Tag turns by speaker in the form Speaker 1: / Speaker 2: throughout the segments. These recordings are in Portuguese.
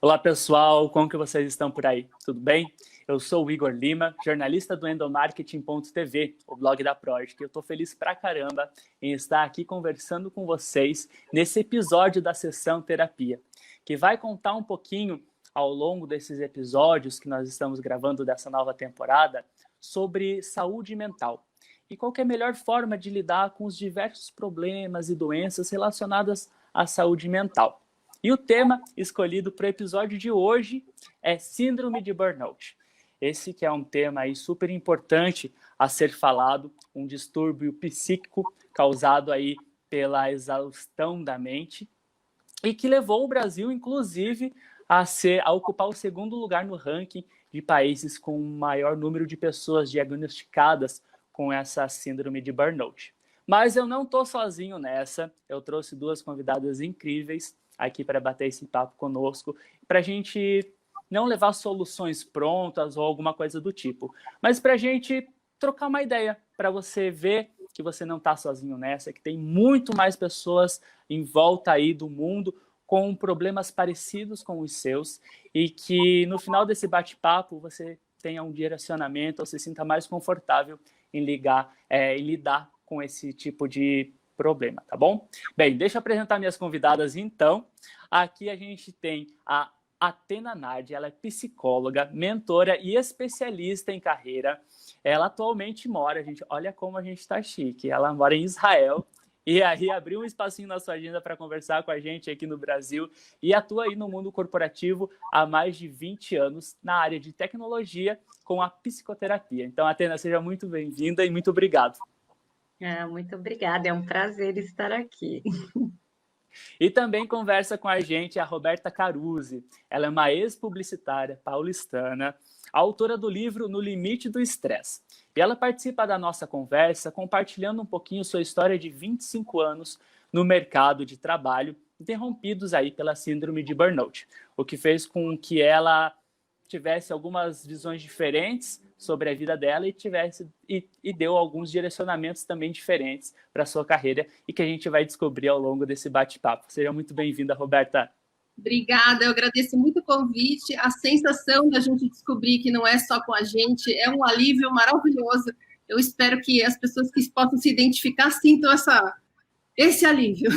Speaker 1: Olá, pessoal, como que vocês estão por aí? Tudo bem? Eu sou o Igor Lima, jornalista do Endomarketing.tv, o blog da Project. Eu estou feliz pra caramba em estar aqui conversando com vocês nesse episódio da sessão terapia, que vai contar um pouquinho ao longo desses episódios que nós estamos gravando dessa nova temporada sobre saúde mental e qual que é a melhor forma de lidar com os diversos problemas e doenças relacionadas à saúde mental. E o tema escolhido para o episódio de hoje é Síndrome de Burnout. Esse que é um tema aí super importante a ser falado, um distúrbio psíquico causado aí pela exaustão da mente e que levou o Brasil, inclusive, a ocupar o segundo lugar no ranking de países com maior número de pessoas diagnosticadas com essa síndrome de burnout. Mas eu não estou sozinho nessa, eu trouxe duas convidadas incríveis aqui para bater esse papo conosco, para a gente não levar soluções prontas ou alguma coisa do tipo, mas para a gente trocar uma ideia, para você ver que você não está sozinho nessa, que tem muito mais pessoas em volta aí do mundo com problemas parecidos com os seus e que no final desse bate-papo você tenha um direcionamento ou se sinta mais confortável em lidar com esse tipo de problema, tá bom? Bem, deixa eu apresentar minhas convidadas então. Aqui a gente tem a Athena Nardi, ela é psicóloga, mentora e especialista em carreira. Ela atualmente mora, olha como a gente está chique, ela mora em Israel e aí abriu um espacinho na sua agenda para conversar com a gente aqui no Brasil e atua aí no mundo corporativo há mais de 20 anos na área de tecnologia com a psicoterapia. Então, Athena, seja muito bem-vinda e muito obrigado.
Speaker 2: Muito obrigada, é um prazer estar aqui.
Speaker 1: E também conversa com a gente a Roberta Caruzi. Ela é uma ex-publicitária paulistana, autora do livro No Limite do Estresse. E ela participa da nossa conversa compartilhando um pouquinho sua história de 25 anos no mercado de trabalho, interrompidos aí pela síndrome de burnout, o que fez com que ela tivesse algumas visões diferentes sobre a vida dela e deu alguns direcionamentos também diferentes para a sua carreira e que a gente vai descobrir ao longo desse bate-papo. Seja muito bem-vinda, Roberta.
Speaker 3: Obrigada, eu agradeço muito o convite. A sensação da gente descobrir que não é só com a gente é um alívio maravilhoso. Eu espero que as pessoas que possam se identificar sintam esse alívio.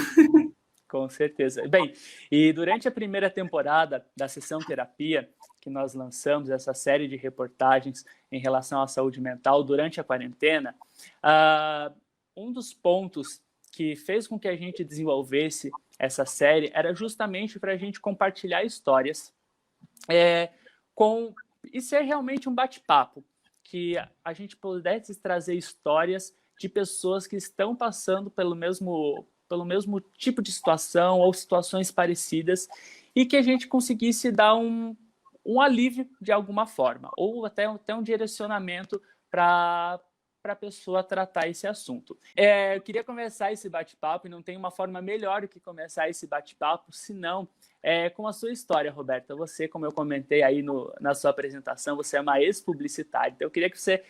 Speaker 1: Com certeza. Bem, e durante a primeira temporada da Sessão Terapia, que nós lançamos essa série de reportagens em relação à saúde mental durante a quarentena, um dos pontos que fez com que a gente desenvolvesse essa série era justamente para a gente compartilhar histórias e ser realmente um bate-papo, que a gente pudesse trazer histórias de pessoas que estão passando pelo mesmo tipo de situação ou situações parecidas e que a gente conseguisse dar um alívio de alguma forma ou até um direcionamento para a pessoa tratar esse assunto. Eu queria começar esse bate-papo e não tem uma forma melhor do que começar esse bate-papo, senão com a sua história, Roberta. Você, como eu comentei aí na sua apresentação, você é uma ex-publicitária. Então eu queria que você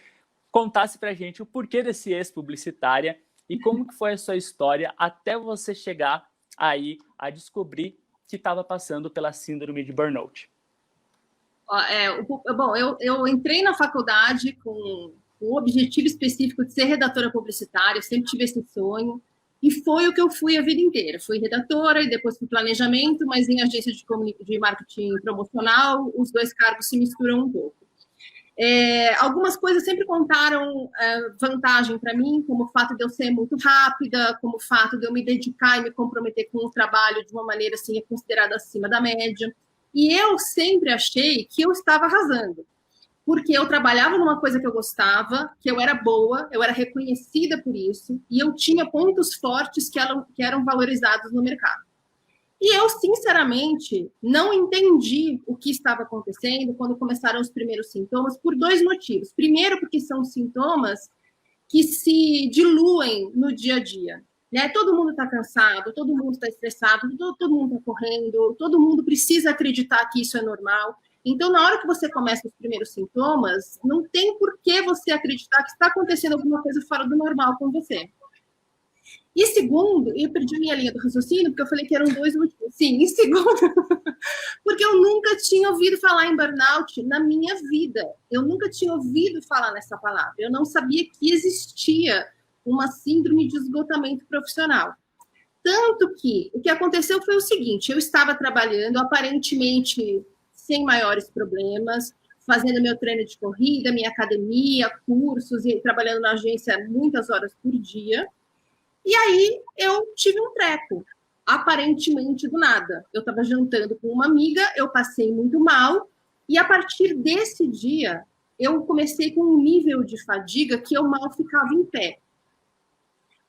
Speaker 1: contasse para a gente o porquê desse ex-publicitária e como que foi a sua história até você chegar aí a descobrir que estava passando pela síndrome de burnout.
Speaker 3: Bom, eu entrei na faculdade com o objetivo específico de ser redatora publicitária, eu sempre tive esse sonho, e foi o que eu fui a vida inteira. Fui redatora e depois fui planejamento, mas em agência de marketing promocional, os dois cargos se misturam um pouco. Algumas coisas sempre contaram vantagem para mim, como o fato de eu ser muito rápida, como o fato de eu me dedicar e me comprometer com o trabalho de uma maneira assim, considerada acima da média. E eu sempre achei que eu estava arrasando, porque eu trabalhava numa coisa que eu gostava, que eu era boa, eu era reconhecida por isso, e eu tinha pontos fortes que eram valorizados no mercado. E eu, sinceramente, não entendi o que estava acontecendo quando começaram os primeiros sintomas, por dois motivos. Primeiro, porque são sintomas que se diluem no dia a dia. Né? Todo mundo está cansado, todo mundo está estressado, todo mundo está correndo, todo mundo precisa acreditar que isso é normal. Então, na hora que você começa os primeiros sintomas, não tem por que você acreditar que está acontecendo alguma coisa fora do normal com você. E segundo, eu perdi a minha linha do raciocínio, porque eu falei que eram 2 motivos. Sim, e segundo, porque eu nunca tinha ouvido falar em burnout na minha vida. Eu nunca tinha ouvido falar nessa palavra. Eu não sabia que existia uma síndrome de esgotamento profissional. Tanto que o que aconteceu foi o seguinte, eu estava trabalhando aparentemente sem maiores problemas, fazendo meu treino de corrida, minha academia, cursos, e trabalhando na agência muitas horas por dia. E aí eu tive um treco, aparentemente do nada. Eu estava jantando com uma amiga, eu passei muito mal, e a partir desse dia, eu comecei com um nível de fadiga que eu mal ficava em pé.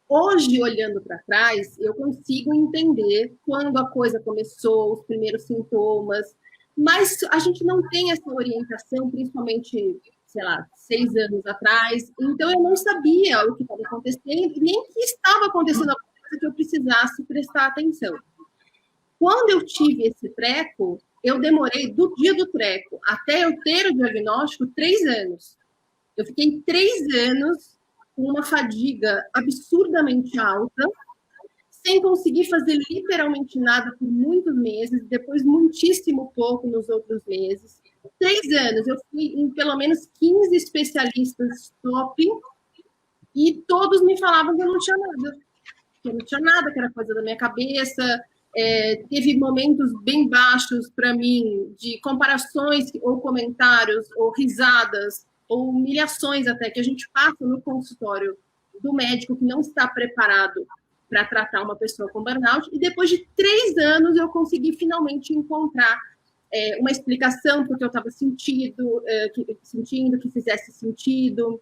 Speaker 3: Hoje, olhando para trás, eu consigo entender quando a coisa começou, os primeiros sintomas, mas a gente não tem essa orientação, principalmente, sei lá, 6 anos atrás, então eu não sabia o que estava acontecendo, nem que estava acontecendo alguma coisa que eu precisasse prestar atenção. Quando eu tive esse treco, eu demorei do dia do treco até eu ter o diagnóstico 3 anos. Eu fiquei 3 anos com uma fadiga absurdamente alta, sem conseguir fazer literalmente nada por muitos meses, depois muitíssimo pouco nos outros meses. 3 anos, eu fui em pelo menos 15 especialistas top, e todos me falavam que eu não tinha nada. Que eu não tinha nada, que era coisa da minha cabeça. Teve momentos bem baixos para mim, de comparações ou comentários, ou risadas, ou humilhações até, que a gente passa no consultório do médico que não está preparado para tratar uma pessoa com burnout, e depois de 3 anos eu consegui finalmente encontrar uma explicação porque eu estava sentindo, que fizesse sentido,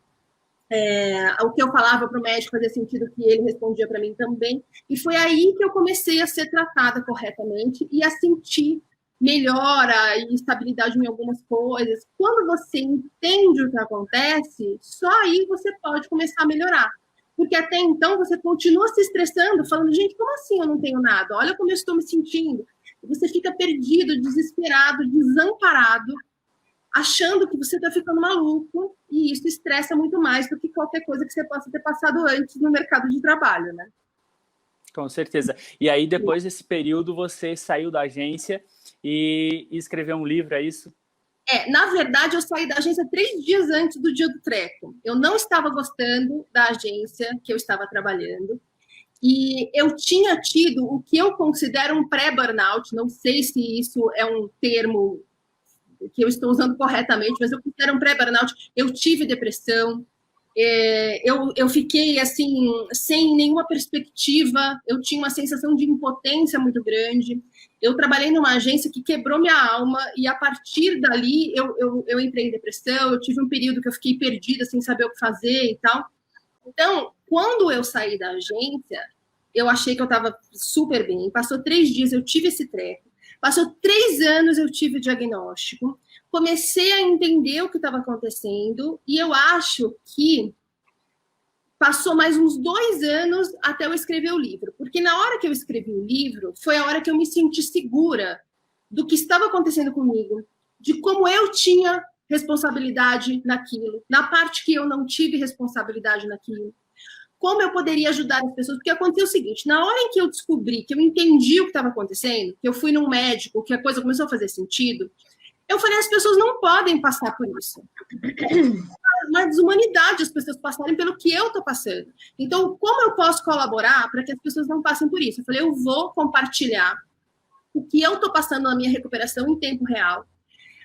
Speaker 3: o que eu falava para o médico fazia sentido, que ele respondia para mim também, e foi aí que eu comecei a ser tratada corretamente e a sentir melhora e estabilidade em algumas coisas. Quando você entende o que acontece, só aí você pode começar a melhorar. Porque até então você continua se estressando, falando, gente, como assim eu não tenho nada? Olha como eu estou me sentindo. E você fica perdido, desesperado, desamparado, achando que você está ficando maluco, e isso estressa muito mais do que qualquer coisa que você possa ter passado antes no mercado de trabalho, né?
Speaker 1: Com certeza. E aí, depois desse período, você saiu da agência e escreveu um livro, é isso?
Speaker 3: Na verdade, eu saí da agência 3 dias antes do dia do treco. Eu não estava gostando da agência que eu estava trabalhando. E eu tinha tido o que eu considero um pré-burnout. Não sei se isso é um termo que eu estou usando corretamente, mas eu considero um pré-burnout. Eu tive depressão. Eu fiquei assim, sem nenhuma perspectiva, eu tinha uma sensação de impotência muito grande. Eu trabalhei numa agência que quebrou minha alma, e a partir dali eu entrei em depressão. Eu tive um período que eu fiquei perdida, sem saber o que fazer e tal. Então, quando eu saí da agência, eu achei que eu estava super bem. Passou 3 dias, eu tive esse treco. Passou 3 anos, eu tive o diagnóstico. Comecei a entender o que estava acontecendo, e eu acho que passou mais uns 2 anos até eu escrever o livro. Porque na hora que eu escrevi o livro, foi a hora que eu me senti segura do que estava acontecendo comigo, de como eu tinha responsabilidade naquilo, na parte que eu não tive responsabilidade naquilo, como eu poderia ajudar as pessoas. Porque aconteceu o seguinte, na hora em que eu descobri, que eu entendi o que estava acontecendo, que eu fui num médico, que a coisa começou a fazer sentido, eu falei, as pessoas não podem passar por isso. É uma desumanidade as pessoas passarem pelo que eu estou passando. Então, como eu posso colaborar para que as pessoas não passem por isso? Eu falei, eu vou compartilhar o que eu estou passando na minha recuperação em tempo real.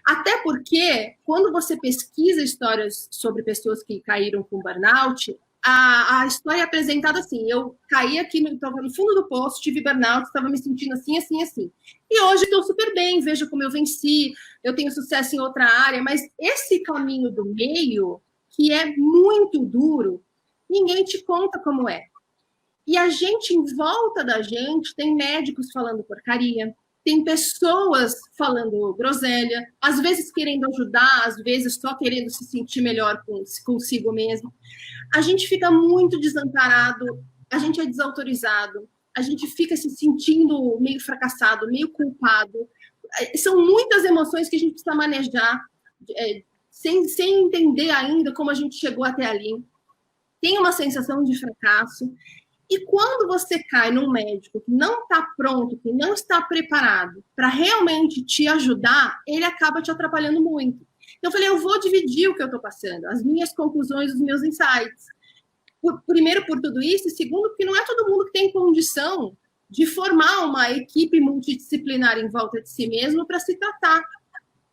Speaker 3: Até porque, quando você pesquisa histórias sobre pessoas que caíram com burnout, a história é apresentada assim, eu caí aqui, estava no fundo do poço, tive burnout, estava me sentindo assim, assim, assim. E hoje estou super bem, veja como eu venci, eu tenho sucesso em outra área, mas esse caminho do meio, que é muito duro, ninguém te conta como é. E a gente, em volta da gente, tem médicos falando porcaria, tem pessoas falando groselha, às vezes querendo ajudar, às vezes só querendo se sentir melhor consigo mesmo. A gente fica muito desamparado, a gente é desautorizado, a gente fica se sentindo meio fracassado, meio culpado. São muitas emoções que a gente precisa manejar, sem entender ainda como a gente chegou até ali. Tem uma sensação de fracasso. E quando você cai num médico que não está pronto, que não está preparado para realmente te ajudar, ele acaba te atrapalhando muito. Então, eu falei, eu vou dividir o que eu estou passando, as minhas conclusões, os meus insights. Primeiro, por tudo isso, e segundo, porque não é todo mundo que tem condição de formar uma equipe multidisciplinar em volta de si mesmo para se tratar.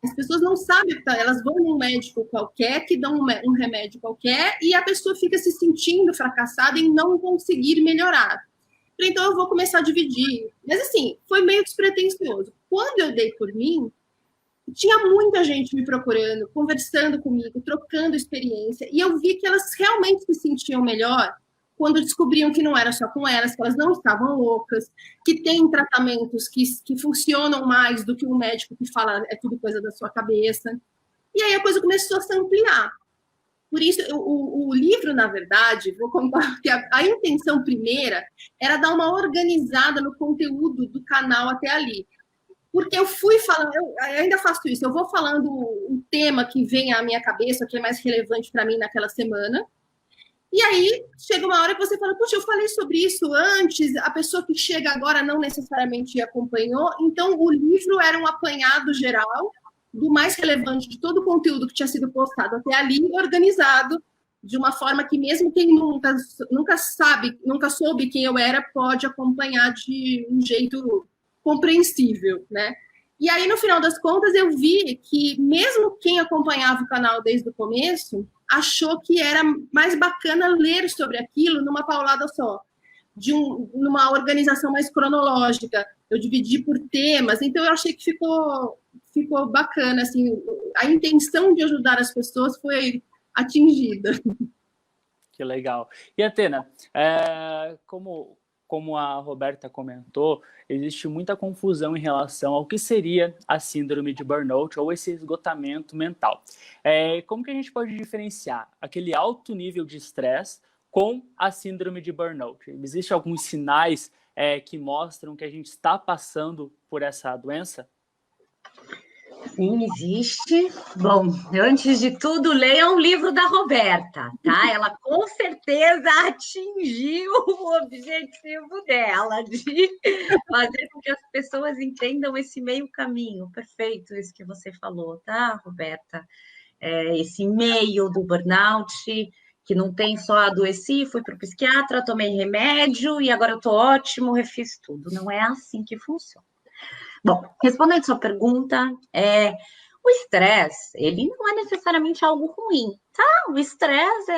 Speaker 3: As pessoas não sabem, elas vão num médico qualquer, que dão um remédio qualquer, e a pessoa fica se sentindo fracassada em não conseguir melhorar. Então, eu vou começar a dividir. Mas, assim, foi meio despretensioso. Quando eu dei por mim, tinha muita gente me procurando, conversando comigo, trocando experiência, e eu vi que elas realmente se sentiam melhor quando descobriam que não era só com elas, que elas não estavam loucas, que tem tratamentos que funcionam mais do que um médico que fala é tudo coisa da sua cabeça. E aí a coisa começou a se ampliar. Por isso, o livro, na verdade, vou contar que a intenção primeira era dar uma organizada no conteúdo do canal até ali. Porque eu fui falando, eu ainda faço isso, eu vou falando um tema que vem à minha cabeça, que é mais relevante para mim naquela semana, e aí chega uma hora que você fala, puxa, eu falei sobre isso antes, a pessoa que chega agora não necessariamente acompanhou, então o livro era um apanhado geral do mais relevante de todo o conteúdo que tinha sido postado até ali, organizado de uma forma que mesmo quem nunca soube quem eu era, pode acompanhar de um jeito compreensível, né? E aí, no final das contas, eu vi que mesmo quem acompanhava o canal desde o começo achou que era mais bacana ler sobre aquilo numa paulada só, numa organização mais cronológica. Eu dividi por temas, então eu achei que ficou bacana, assim, a intenção de ajudar as pessoas foi atingida.
Speaker 1: Que legal. E, Athena, como a Roberta comentou, existe muita confusão em relação ao que seria a síndrome de burnout ou esse esgotamento mental. Como que a gente pode diferenciar aquele alto nível de estresse com a síndrome de burnout? Existem alguns sinais que mostram que a gente está passando por essa doença?
Speaker 2: Sim, existe. Bom, antes de tudo, leiam o livro da Roberta, tá? Ela com certeza atingiu o objetivo dela de fazer com que as pessoas entendam esse meio caminho. Perfeito isso que você falou, tá, Roberta? Esse meio do burnout, que não tem só adoeci, fui para o psiquiatra, tomei remédio e agora eu tô ótimo, refiz tudo. Não é assim que funciona. Bom, respondendo a sua pergunta, o estresse, ele não é necessariamente algo ruim, tá? O estresse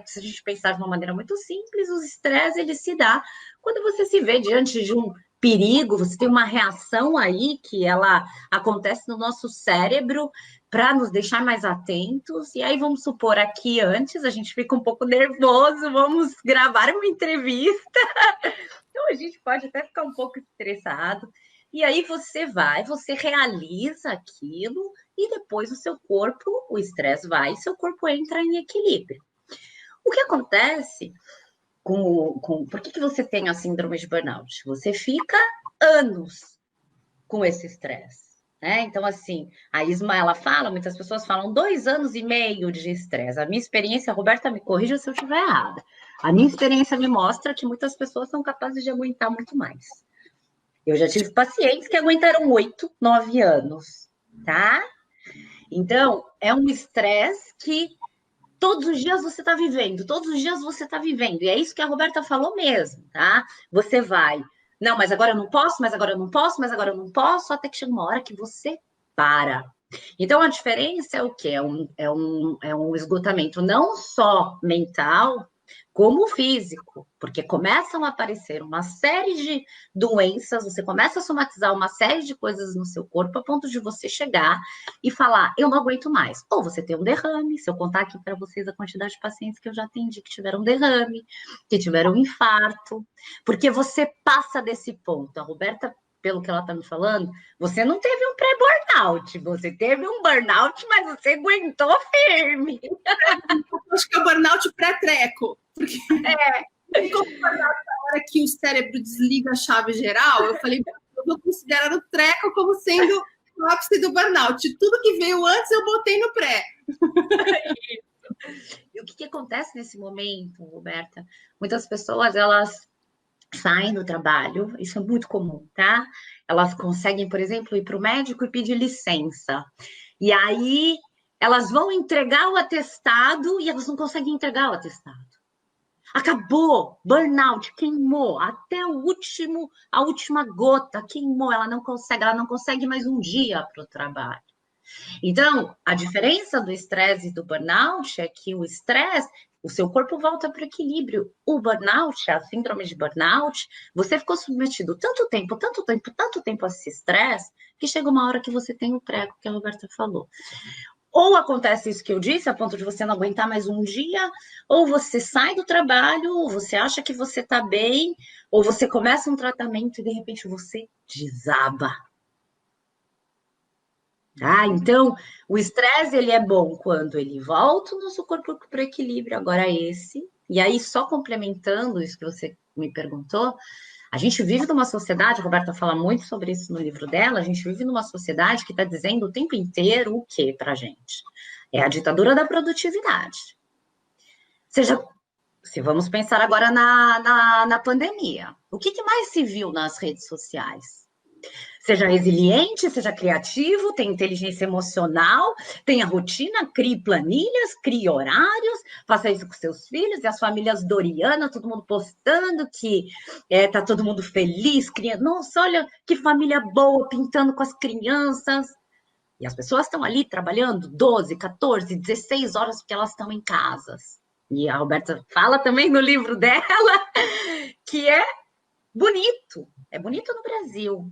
Speaker 2: se a gente pensar de uma maneira muito simples, o estresse, ele se dá quando você se vê diante de um perigo, você tem uma reação aí que ela acontece no nosso cérebro para nos deixar mais atentos, e aí vamos supor aqui antes, a gente fica um pouco nervoso, vamos gravar uma entrevista, então a gente pode até ficar um pouco estressado. E aí você realiza aquilo e depois o estresse vai e seu corpo entra em equilíbrio. O que acontece por que você tem a síndrome de burnout? Você fica anos com esse estresse, né? Então, assim, a Isma, ela fala, muitas pessoas falam 2 anos e meio de estresse. A minha experiência, a Roberta me corrija se eu estiver errada, a minha experiência me mostra que muitas pessoas são capazes de aguentar muito mais. Eu já tive pacientes que aguentaram 8, 9 anos, tá? Então, é um estresse que todos os dias você está vivendo, E é isso que a Roberta falou mesmo, tá? Você vai, não, mas agora eu não posso, até que chega uma hora que você para. Então, a diferença é o quê? É um esgotamento não só mental, como físico, porque começam a aparecer uma série de doenças, você começa a somatizar uma série de coisas no seu corpo a ponto de você chegar e falar, eu não aguento mais. Ou você tem um derrame, se eu contar aqui para vocês a quantidade de pacientes que eu já atendi que tiveram derrame, que tiveram infarto, porque você passa desse ponto. A Roberta, pelo que ela está me falando, você não teve um pré-burnout, você teve um burnout, mas você aguentou firme.
Speaker 3: Acho que é o burnout pré-treco. Porque na hora que o cérebro desliga a chave geral, eu falei, eu vou considerar o treco como sendo o ápice do burnout. Tudo que veio antes eu botei no pré.
Speaker 2: E o que acontece nesse momento, Roberta? Muitas pessoas, elas saem do trabalho, isso é muito comum, tá? Elas conseguem, por exemplo, ir para o médico e pedir licença. E aí elas vão entregar o atestado e elas não conseguem entregar o atestado. Acabou, burnout, queimou, até a última gota, queimou, ela não consegue mais um dia para o trabalho. Então, a diferença do estresse e do burnout é que o estresse, o seu corpo volta para o equilíbrio. O burnout, a síndrome de burnout, você ficou submetido tanto tempo a esse estresse, que chega uma hora que você tem o prego, que a Roberta falou. Ou acontece isso que eu disse, a ponto de você não aguentar mais um dia, ou você sai do trabalho, ou você acha que você está bem, ou você começa um tratamento e de repente você desaba. Então, o estresse ele é bom quando ele volta o nosso corpo para o equilíbrio. Agora e aí só complementando isso que você me perguntou, a gente vive numa sociedade, a Roberta fala muito sobre isso no livro dela, a gente vive numa sociedade que está dizendo o tempo inteiro o que para a gente? É a ditadura da produtividade. Se vamos pensar agora na pandemia, o que mais se viu nas redes sociais? Seja resiliente, seja criativo, tem inteligência emocional, tenha rotina, crie planilhas, crie horários, faça isso com seus filhos e as famílias Doriana, todo mundo postando que tá todo mundo feliz, criando. Nossa, olha que família boa, pintando com as crianças. E as pessoas estão ali trabalhando 12, 14, 16 horas porque elas estão em casas. E a Roberta fala também no livro dela que é bonito no Brasil.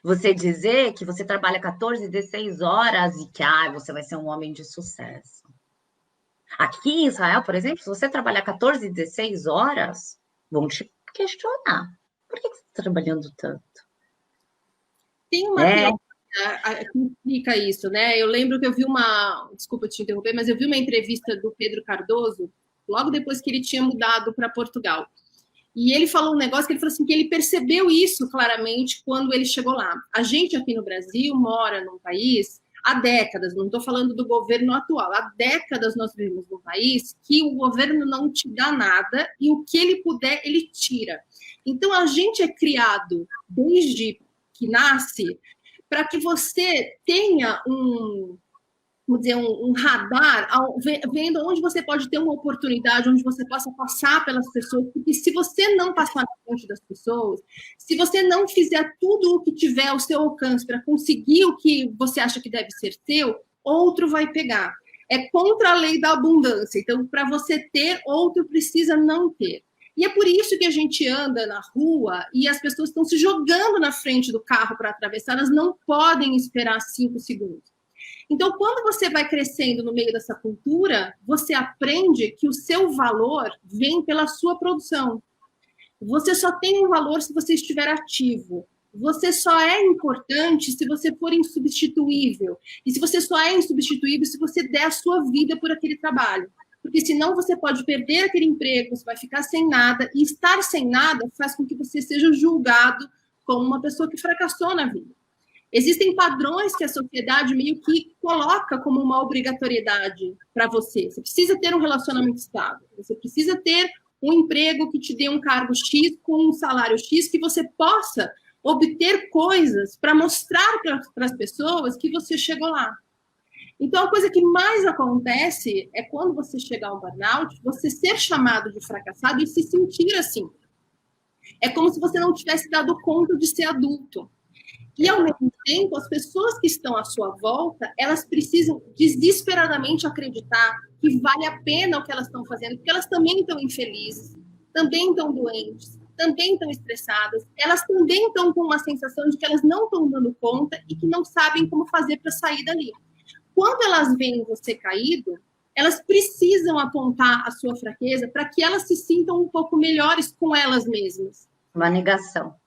Speaker 2: Você dizer que você trabalha 14, 16 horas e que você vai ser um homem de sucesso. Aqui em Israel, por exemplo, se você trabalhar 14, 16 horas, vão te questionar. Por que você está trabalhando tanto?
Speaker 3: Tem uma teoria que explica isso, né? Eu lembro que eu vi desculpa te interromper, mas eu vi uma entrevista do Pedro Cardoso, logo depois que ele tinha mudado para Portugal. E ele falou um negócio que ele falou assim, que ele percebeu isso claramente quando ele chegou lá. A gente aqui no Brasil mora num país há décadas, não estou falando do governo atual, há décadas nós vivemos num país que o governo não te dá nada e o que ele puder, ele tira. Então, a gente é criado desde que nasce para que você tenha um radar, vendo onde você pode ter uma oportunidade, onde você possa passar pelas pessoas, porque se você não passar na frente das pessoas, se você não fizer tudo o que tiver ao seu alcance para conseguir o que você acha que deve ser seu, outro vai pegar. É contra a lei da abundância. Então, para você ter, outro precisa não ter. E é por isso que a gente anda na rua e as pessoas estão se jogando na frente do carro para atravessar, elas não podem esperar 5 segundos. Então, quando você vai crescendo no meio dessa cultura, você aprende que o seu valor vem pela sua produção. Você só tem um valor se você estiver ativo. Você só é importante se você for insubstituível. E se você só é insubstituível se você der a sua vida por aquele trabalho. Porque senão você pode perder aquele emprego, você vai ficar sem nada. E estar sem nada faz com que você seja julgado como uma pessoa que fracassou na vida. Existem padrões que a sociedade meio que coloca como uma obrigatoriedade para você. Você precisa ter um relacionamento estável, você precisa ter um emprego que te dê um cargo X com um salário X, que você possa obter coisas para mostrar para as pessoas que você chegou lá. Então, a coisa que mais acontece é quando você chegar ao burnout, você ser chamado de fracassado e se sentir assim. É como se você não tivesse dado conta de ser adulto. E, ao mesmo tempo, as pessoas que estão à sua volta, elas precisam desesperadamente acreditar que vale a pena o que elas estão fazendo, porque elas também estão infelizes, também estão doentes, também estão estressadas, elas também estão com uma sensação de que elas não estão dando conta e que não sabem como fazer para sair dali. Quando elas veem você caído, elas precisam apontar a sua fraqueza para que elas se sintam um pouco melhores com elas mesmas.
Speaker 2: Uma negação.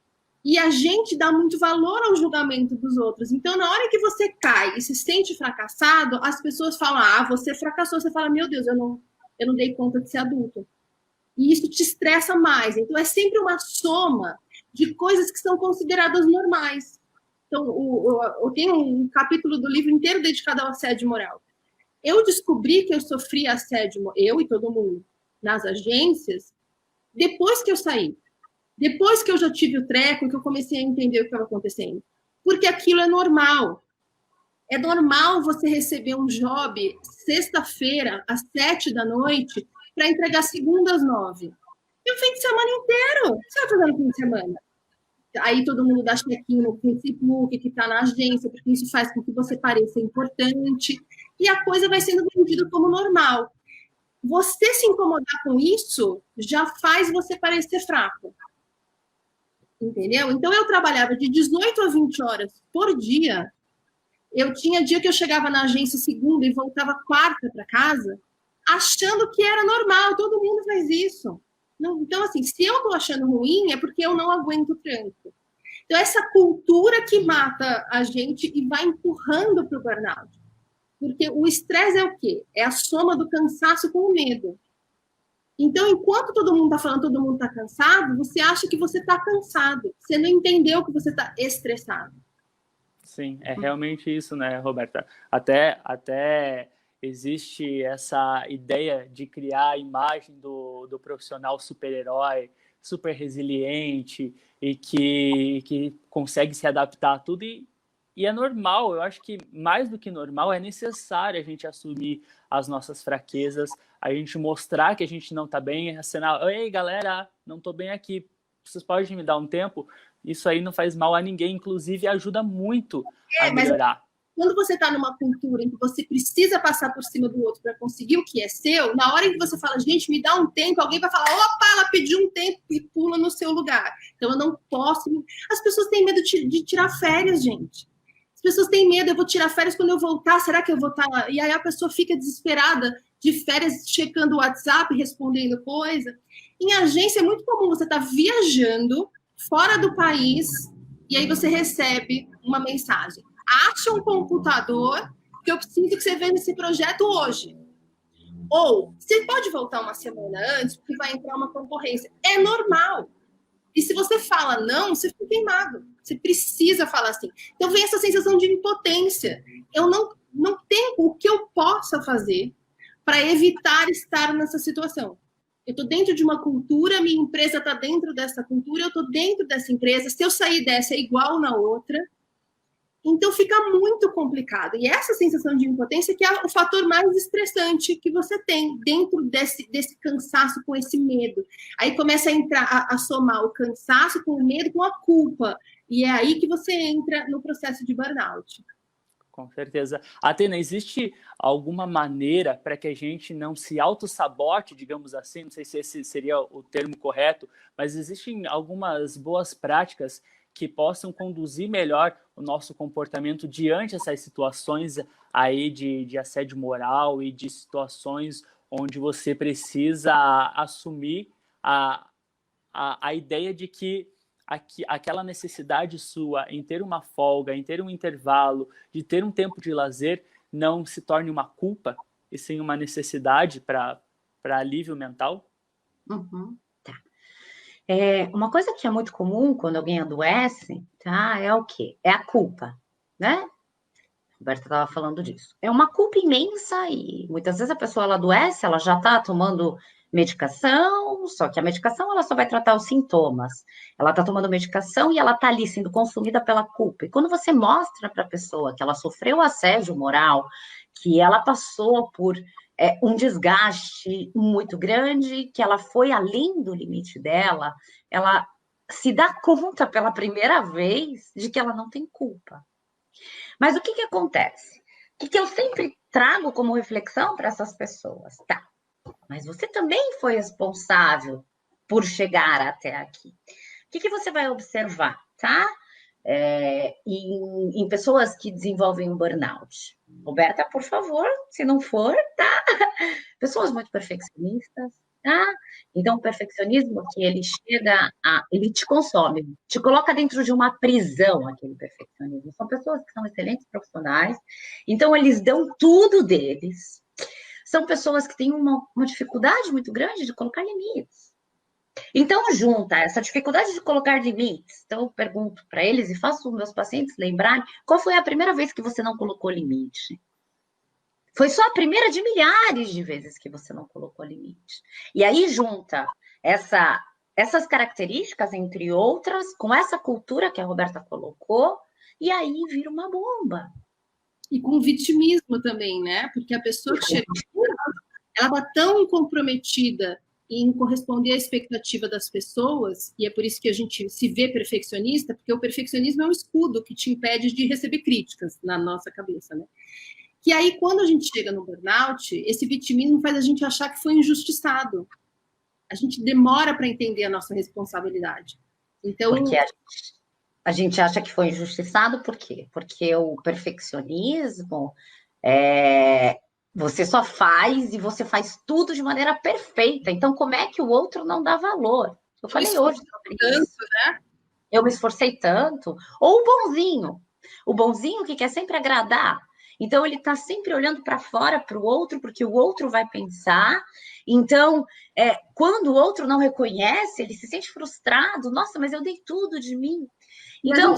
Speaker 3: E a gente dá muito valor ao julgamento dos outros. Então, na hora que você cai e se sente fracassado, as pessoas falam, você fracassou. Você fala, meu Deus, eu não dei conta de ser adulto. E isso te estressa mais. Então, é sempre uma soma de coisas que são consideradas normais. Então, eu tenho um capítulo do livro inteiro dedicado ao assédio moral. Eu descobri que eu sofri assédio, eu e todo mundo, nas agências, depois que eu saí. Depois que eu já tive o treco, que eu comecei a entender o que estava acontecendo. Porque aquilo é normal. É normal você receber um job sexta-feira, às 7 da noite, para entregar segunda às 9. E o fim de semana inteiro. O que você vai fazer no fim de semana? Aí todo mundo dá check-in no Facebook, que está na agência, porque isso faz com que você pareça importante. E a coisa vai sendo vendida como normal. Você se incomodar com isso já faz você parecer fraco. Entendeu? Então, eu trabalhava de 18 a 20 horas por dia. Eu tinha dia que eu chegava na agência segunda e voltava quarta para casa, achando que era normal, todo mundo faz isso. Então, assim, se eu estou achando ruim, é porque eu não aguento o tranco. Então, essa cultura que mata a gente e vai empurrando para o burnout. Porque o estresse é o quê? É a soma do cansaço com o medo. Então, enquanto todo mundo está falando, todo mundo está cansado, você acha que você está cansado. Você não entendeu que você está estressado.
Speaker 1: Sim, é realmente isso, né, Roberta? Até existe essa ideia de criar a imagem do profissional super-herói, super resiliente e que consegue se adaptar a tudo. E é normal, eu acho que mais do que normal, é necessário a gente assumir as nossas fraquezas, a gente mostrar que a gente não está bem, assinar, ei galera, não estou bem aqui, vocês podem me dar um tempo? Isso aí não faz mal a ninguém, inclusive ajuda muito a melhorar.
Speaker 3: Quando você está numa cultura em que você precisa passar por cima do outro para conseguir o que é seu, na hora em que você fala, gente, me dá um tempo, alguém vai falar, opa, ela pediu um tempo e pula no seu lugar. Então eu não posso. As pessoas têm medo de tirar férias, gente. As pessoas têm medo, eu vou tirar férias quando eu voltar, será que eu vou estar lá? E aí a pessoa fica desesperada de férias, checando o WhatsApp, respondendo coisa. Em agência é muito comum você estar viajando fora do país e aí você recebe uma mensagem. Acha um computador que eu preciso que você veja esse projeto hoje. Ou, você pode voltar uma semana antes, porque vai entrar uma concorrência. É normal. E se você fala não, você fica queimado. Você precisa falar assim. Então vem essa sensação de impotência. Eu não tenho o que eu possa fazer para evitar estar nessa situação. Eu estou dentro de uma cultura, minha empresa está dentro dessa cultura, eu estou dentro dessa empresa. Se eu sair dessa, é igual na outra. Então, fica muito complicado. E essa sensação de impotência que é o fator mais estressante que você tem dentro desse cansaço com esse medo. Aí começa a entrar, a somar o cansaço com o medo, com a culpa. E é aí que você entra no processo de burnout.
Speaker 1: Com certeza. Atena, existe alguma maneira para que a gente não se auto-sabote, digamos assim? Não sei se esse seria o termo correto, mas existem algumas boas práticas que possam conduzir melhor o nosso comportamento diante dessas situações aí de assédio moral e de situações onde você precisa assumir a ideia de que aquela necessidade sua em ter uma folga, em ter um intervalo, de ter um tempo de lazer, não se torne uma culpa, e sim uma necessidade para alívio mental?
Speaker 2: Uhum. Uma coisa que é muito comum quando alguém adoece, tá? É o quê? É a culpa, né? A Roberta estava falando disso. É uma culpa imensa e muitas vezes a pessoa ela adoece, ela já está tomando medicação, só que a medicação ela só vai tratar os sintomas. Ela está tomando medicação e ela está ali sendo consumida pela culpa. E quando você mostra para a pessoa que ela sofreu assédio moral, que ela passou por um desgaste muito grande, que ela foi além do limite dela, ela se dá conta pela primeira vez de que ela não tem culpa. Mas o que acontece? O que eu sempre trago como reflexão para essas pessoas? Tá, mas você também foi responsável por chegar até aqui. O que você vai observar, tá? Em pessoas que desenvolvem um burnout. Roberta, por favor, se não for, tá? Pessoas muito perfeccionistas, tá? Então, o perfeccionismo que ele chega ele te consome, te coloca dentro de uma prisão, aquele perfeccionismo. São pessoas que são excelentes profissionais, então eles dão tudo deles. São pessoas que têm uma dificuldade muito grande de colocar limites. Então, junta essa dificuldade de colocar limites. Então, eu pergunto para eles e faço os meus pacientes lembrarem qual foi a primeira vez que você não colocou limite. Foi só a primeira de milhares de vezes que você não colocou limite. E aí junta essa essas características, entre outras, com essa cultura que a Roberta colocou, e aí vira uma bomba.
Speaker 3: E com vitimismo também, né? Porque a pessoa que chega, ela está tão comprometida em corresponder à expectativa das pessoas, e é por isso que a gente se vê perfeccionista, porque o perfeccionismo é um escudo que te impede de receber críticas na nossa cabeça, né? Que aí, quando a gente chega no burnout, esse vitimismo faz a gente achar que foi injustiçado. A gente demora para entender a nossa responsabilidade. Então,
Speaker 2: porque a gente acha que foi injustiçado, por quê? Porque o perfeccionismo você só faz e você faz tudo de maneira perfeita. Então, como é que o outro não dá valor? Eu falei hoje sobre isso.
Speaker 3: Né?
Speaker 2: Eu me esforcei tanto. Ou o bonzinho. O bonzinho que quer sempre agradar. Então, ele está sempre olhando para fora, para o outro, porque o outro vai pensar. Então, quando o outro não reconhece, ele se sente frustrado. Nossa, mas eu dei tudo de mim. Então,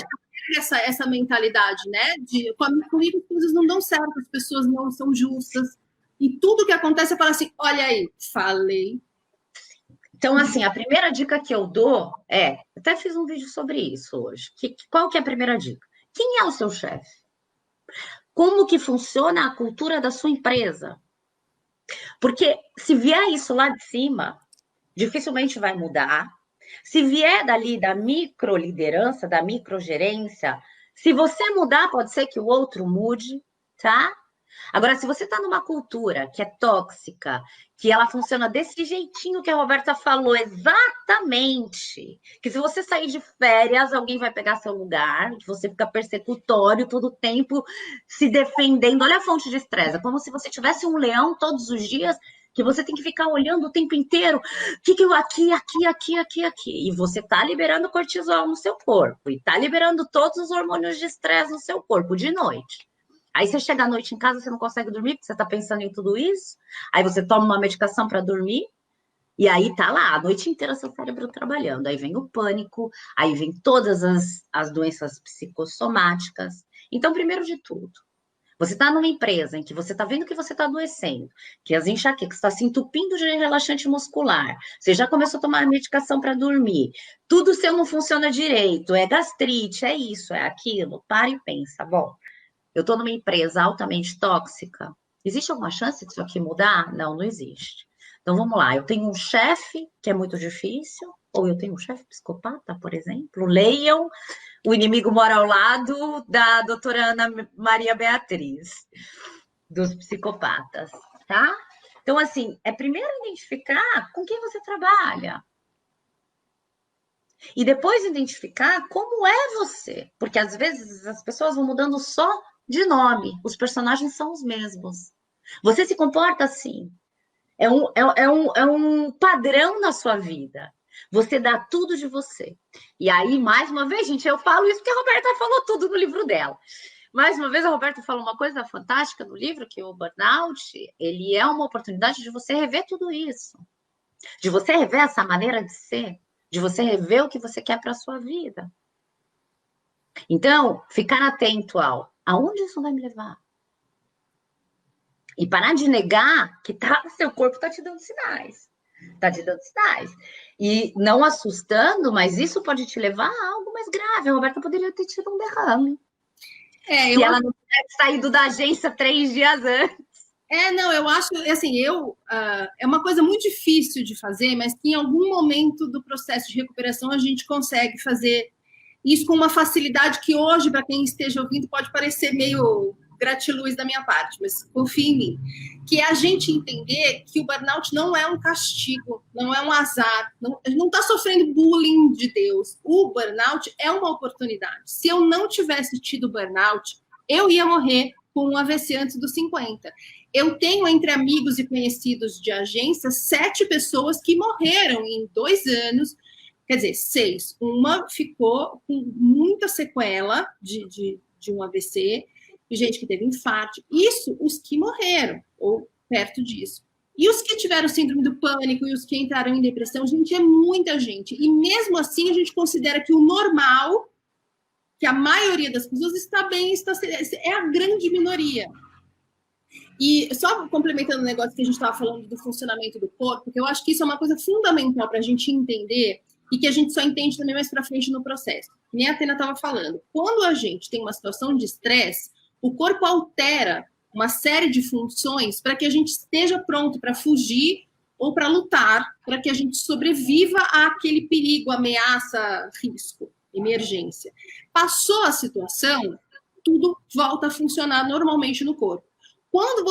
Speaker 3: essa mentalidade, né? De comigo as coisas não dão certo, as pessoas não são justas. E tudo que acontece, eu falo assim, olha aí, falei.
Speaker 2: Então, assim, a primeira dica que eu dou até fiz um vídeo sobre isso hoje. Qual que é a primeira dica? Quem é o seu chefe? Como que funciona a cultura da sua empresa? Porque se vier isso lá de cima, dificilmente vai mudar. Se vier dali da microliderança, da microgerência, se você mudar, pode ser que o outro mude, tá? Agora, se você está numa cultura que é tóxica, que ela funciona desse jeitinho que a Roberta falou, exatamente, que se você sair de férias, alguém vai pegar seu lugar, que você fica persecutório todo o tempo, se defendendo. Olha a fonte de estresse, é como se você tivesse um leão todos os dias, que você tem que ficar olhando o tempo inteiro, que eu aqui. E você tá liberando cortisol no seu corpo, e tá liberando todos os hormônios de estresse no seu corpo de noite. Aí você chega à noite em casa, você não consegue dormir, porque você está pensando em tudo isso. Aí você toma uma medicação para dormir, e aí tá lá, a noite inteira seu cérebro trabalhando. Aí vem o pânico, aí vem todas as doenças psicossomáticas. Então, primeiro de tudo, você está numa empresa em que você está vendo que você está adoecendo, que as enxaquecas está se entupindo de relaxante muscular, você já começou a tomar medicação para dormir, tudo seu não funciona direito, é gastrite, é isso, é aquilo. Para e pensa, bom, eu estou numa empresa altamente tóxica. Existe alguma chance disso aqui mudar? Não, não existe. Então, vamos lá. Eu tenho um chefe que é muito difícil, ou eu tenho um chefe psicopata, por exemplo. Leiam O Inimigo Mora ao Lado, da doutora Ana Maria Beatriz, dos psicopatas, tá? Então, assim, primeiro identificar com quem você trabalha. E depois identificar como é você. Porque, às vezes, as pessoas vão mudando só de nome, os personagens são os mesmos. Você se comporta assim. É um padrão na sua vida. Você dá tudo de você. E aí, mais uma vez, gente, eu falo isso porque a Roberta falou tudo no livro dela. Mais uma vez, a Roberta falou uma coisa fantástica no livro, que o burnout, ele é uma oportunidade de você rever tudo isso. De você rever essa maneira de ser. De você rever o que você quer para a sua vida. Então, ficar atento aonde isso vai me levar? E parar de negar que seu corpo está te dando sinais. Está te dando sinais. E não assustando, mas isso pode te levar a algo mais grave. A Roberta poderia ter tido um derrame. Se ela não tivesse saído da agência 3 dias antes.
Speaker 3: Não, eu acho, assim, é uma coisa muito difícil de fazer, mas que em algum momento do processo de recuperação a gente consegue fazer isso com uma facilidade que hoje, para quem esteja ouvindo, pode parecer meio gratiluz da minha parte, mas confie em mim. Que é a gente entender que o burnout não é um castigo, não é um azar, a gente não está sofrendo bullying de Deus. O burnout é uma oportunidade. Se eu não tivesse tido burnout, eu ia morrer com um AVC antes dos 50. Eu tenho entre amigos e conhecidos de agência 7 pessoas que morreram em 2 anos, quer dizer, 6. Uma ficou com muita sequela de um AVC, e gente que teve infarto. Isso, os que morreram, ou perto disso. E os que tiveram síndrome do pânico, e os que entraram em depressão, gente, é muita gente. E mesmo assim, a gente considera que o normal, que a maioria das pessoas está bem, é a grande minoria. E só complementando o negócio que a gente estava falando do funcionamento do corpo, porque eu acho que isso é uma coisa fundamental para a gente entender e que a gente só entende também mais para frente no processo. Nem a Atena estava falando. Quando a gente tem uma situação de estresse, o corpo altera uma série de funções para que a gente esteja pronto para fugir ou para lutar, para que a gente sobreviva àquele perigo, ameaça, risco, emergência. Passou a situação, tudo volta a funcionar normalmente no corpo. Quando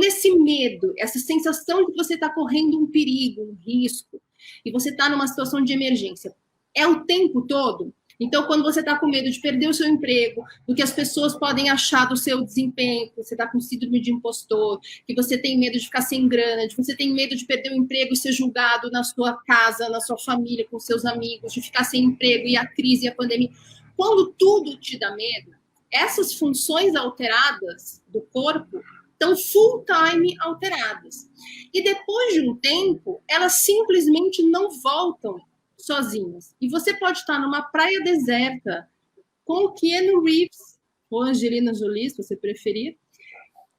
Speaker 3: esse medo, essa sensação de que você está correndo um perigo, um risco, e você está numa situação de emergência, é o tempo todo? Então, quando você está com medo de perder o seu emprego, do que as pessoas podem achar do seu desempenho, que você está com síndrome de impostor, que você tem medo de ficar sem grana, de você tem medo de perder o emprego e ser julgado na sua casa, na sua família, com seus amigos, de ficar sem emprego e a crise e a pandemia. Quando tudo te dá medo, essas funções alteradas do corpo estão full time alteradas. E depois de um tempo, elas simplesmente não voltam sozinhas. E você pode estar numa praia deserta com o Keanu Reeves, ou Angelina Jolie, se você preferir,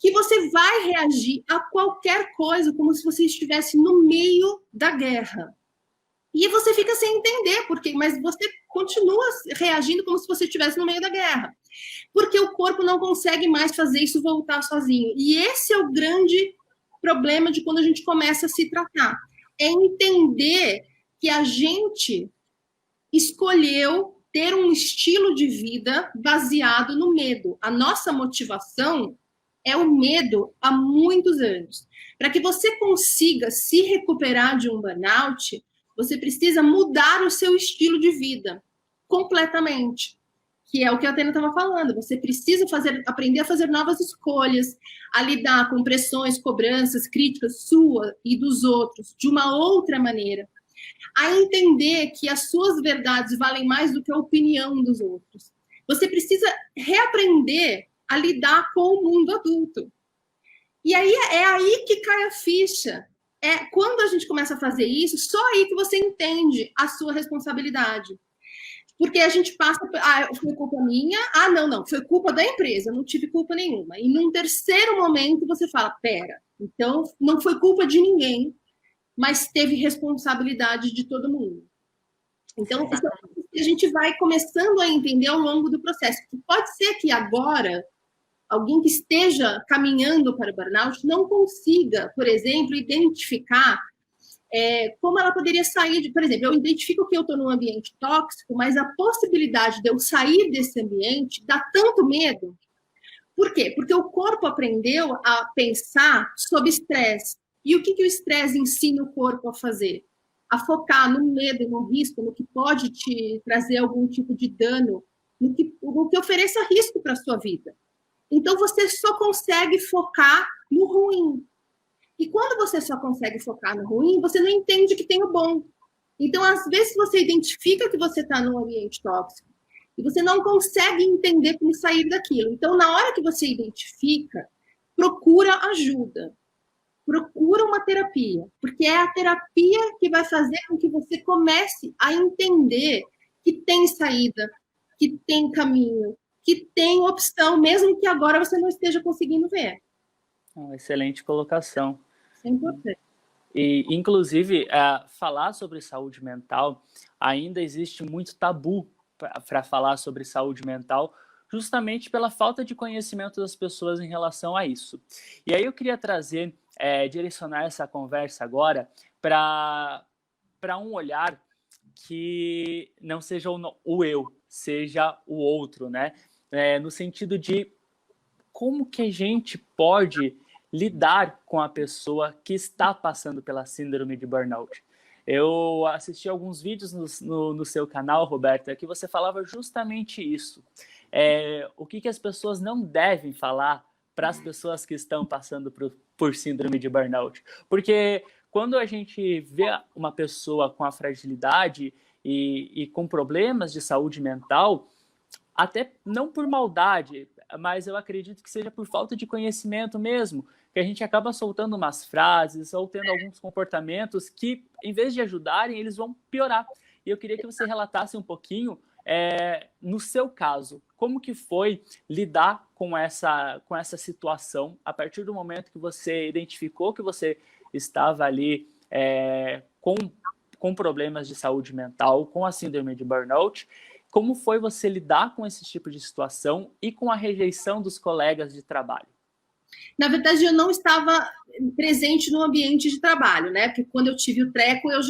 Speaker 3: que você vai reagir a qualquer coisa como se você estivesse no meio da guerra. E você fica sem entender, mas você continua reagindo como se você estivesse no meio da guerra. Porque o corpo não consegue mais fazer isso voltar sozinho. E esse é o grande problema de quando a gente começa a se tratar. É entender que a gente escolheu ter um estilo de vida baseado no medo. A nossa motivação é o medo há muitos anos. Para que você consiga se recuperar de um burnout, você precisa mudar o seu estilo de vida completamente, que é o que a Atena estava falando. Você precisa aprender a fazer novas escolhas, a lidar com pressões, cobranças, críticas sua e dos outros de uma outra maneira, a entender que as suas verdades valem mais do que a opinião dos outros. Você precisa reaprender a lidar com o mundo adulto. E aí é aí que cai a ficha. É quando a gente começa a fazer isso, só aí que você entende a sua responsabilidade. Porque a gente passa, foi culpa minha, não, foi culpa da empresa, não tive culpa nenhuma. E num terceiro momento você fala, pera, então não foi culpa de ninguém, mas teve responsabilidade de todo mundo. Então, a gente vai começando a entender ao longo do processo. Pode ser que agora, alguém que esteja caminhando para o burnout não consiga, por exemplo, identificar como ela poderia sair por exemplo, eu identifico que eu estou num ambiente tóxico, mas a possibilidade de eu sair desse ambiente dá tanto medo. Por quê? Porque o corpo aprendeu a pensar sob estresse. E o que o estresse ensina o corpo a fazer? A focar no medo, no risco, no que pode te trazer algum tipo de dano, no que ofereça risco para a sua vida. Então, você só consegue focar no ruim. E quando você só consegue focar no ruim, você não entende que tem o bom. Então, às vezes, você identifica que você está num ambiente tóxico e você não consegue entender como sair daquilo. Então, na hora que você identifica, procura ajuda. Procura uma terapia, porque é a terapia que vai fazer com que você comece a entender que tem saída, que tem caminho, que tem opção, mesmo que agora você não esteja conseguindo ver.
Speaker 1: Uma excelente colocação.
Speaker 3: É importante.
Speaker 1: E, inclusive, falar sobre saúde mental, ainda existe muito tabu para falar sobre saúde mental, justamente pela falta de conhecimento das pessoas em relação a isso. E aí eu queria direcionar essa conversa agora para um olhar que não seja o eu, seja o outro, né? No sentido de como que a gente pode lidar com a pessoa que está passando pela síndrome de burnout. Eu assisti alguns vídeos no seu canal, Roberta, que você falava justamente isso. O que as pessoas não devem falar para as pessoas que estão passando por síndrome de burnout. Porque quando a gente vê uma pessoa com a fragilidade e com problemas de saúde mental, até não por maldade, mas eu acredito que seja por falta de conhecimento mesmo, que a gente acaba soltando umas frases ou tendo alguns comportamentos que, em vez de ajudarem, eles vão piorar. E eu queria que você relatasse um pouquinho, no seu caso, como que foi lidar com essa situação a partir do momento que você identificou que você estava ali com com problemas de saúde mental, com a síndrome de burnout. Como foi você lidar com esse tipo de situação e com a rejeição dos colegas de trabalho?
Speaker 3: Na verdade, eu não estava presente no ambiente de trabalho, né? Porque quando eu tive o treco, eu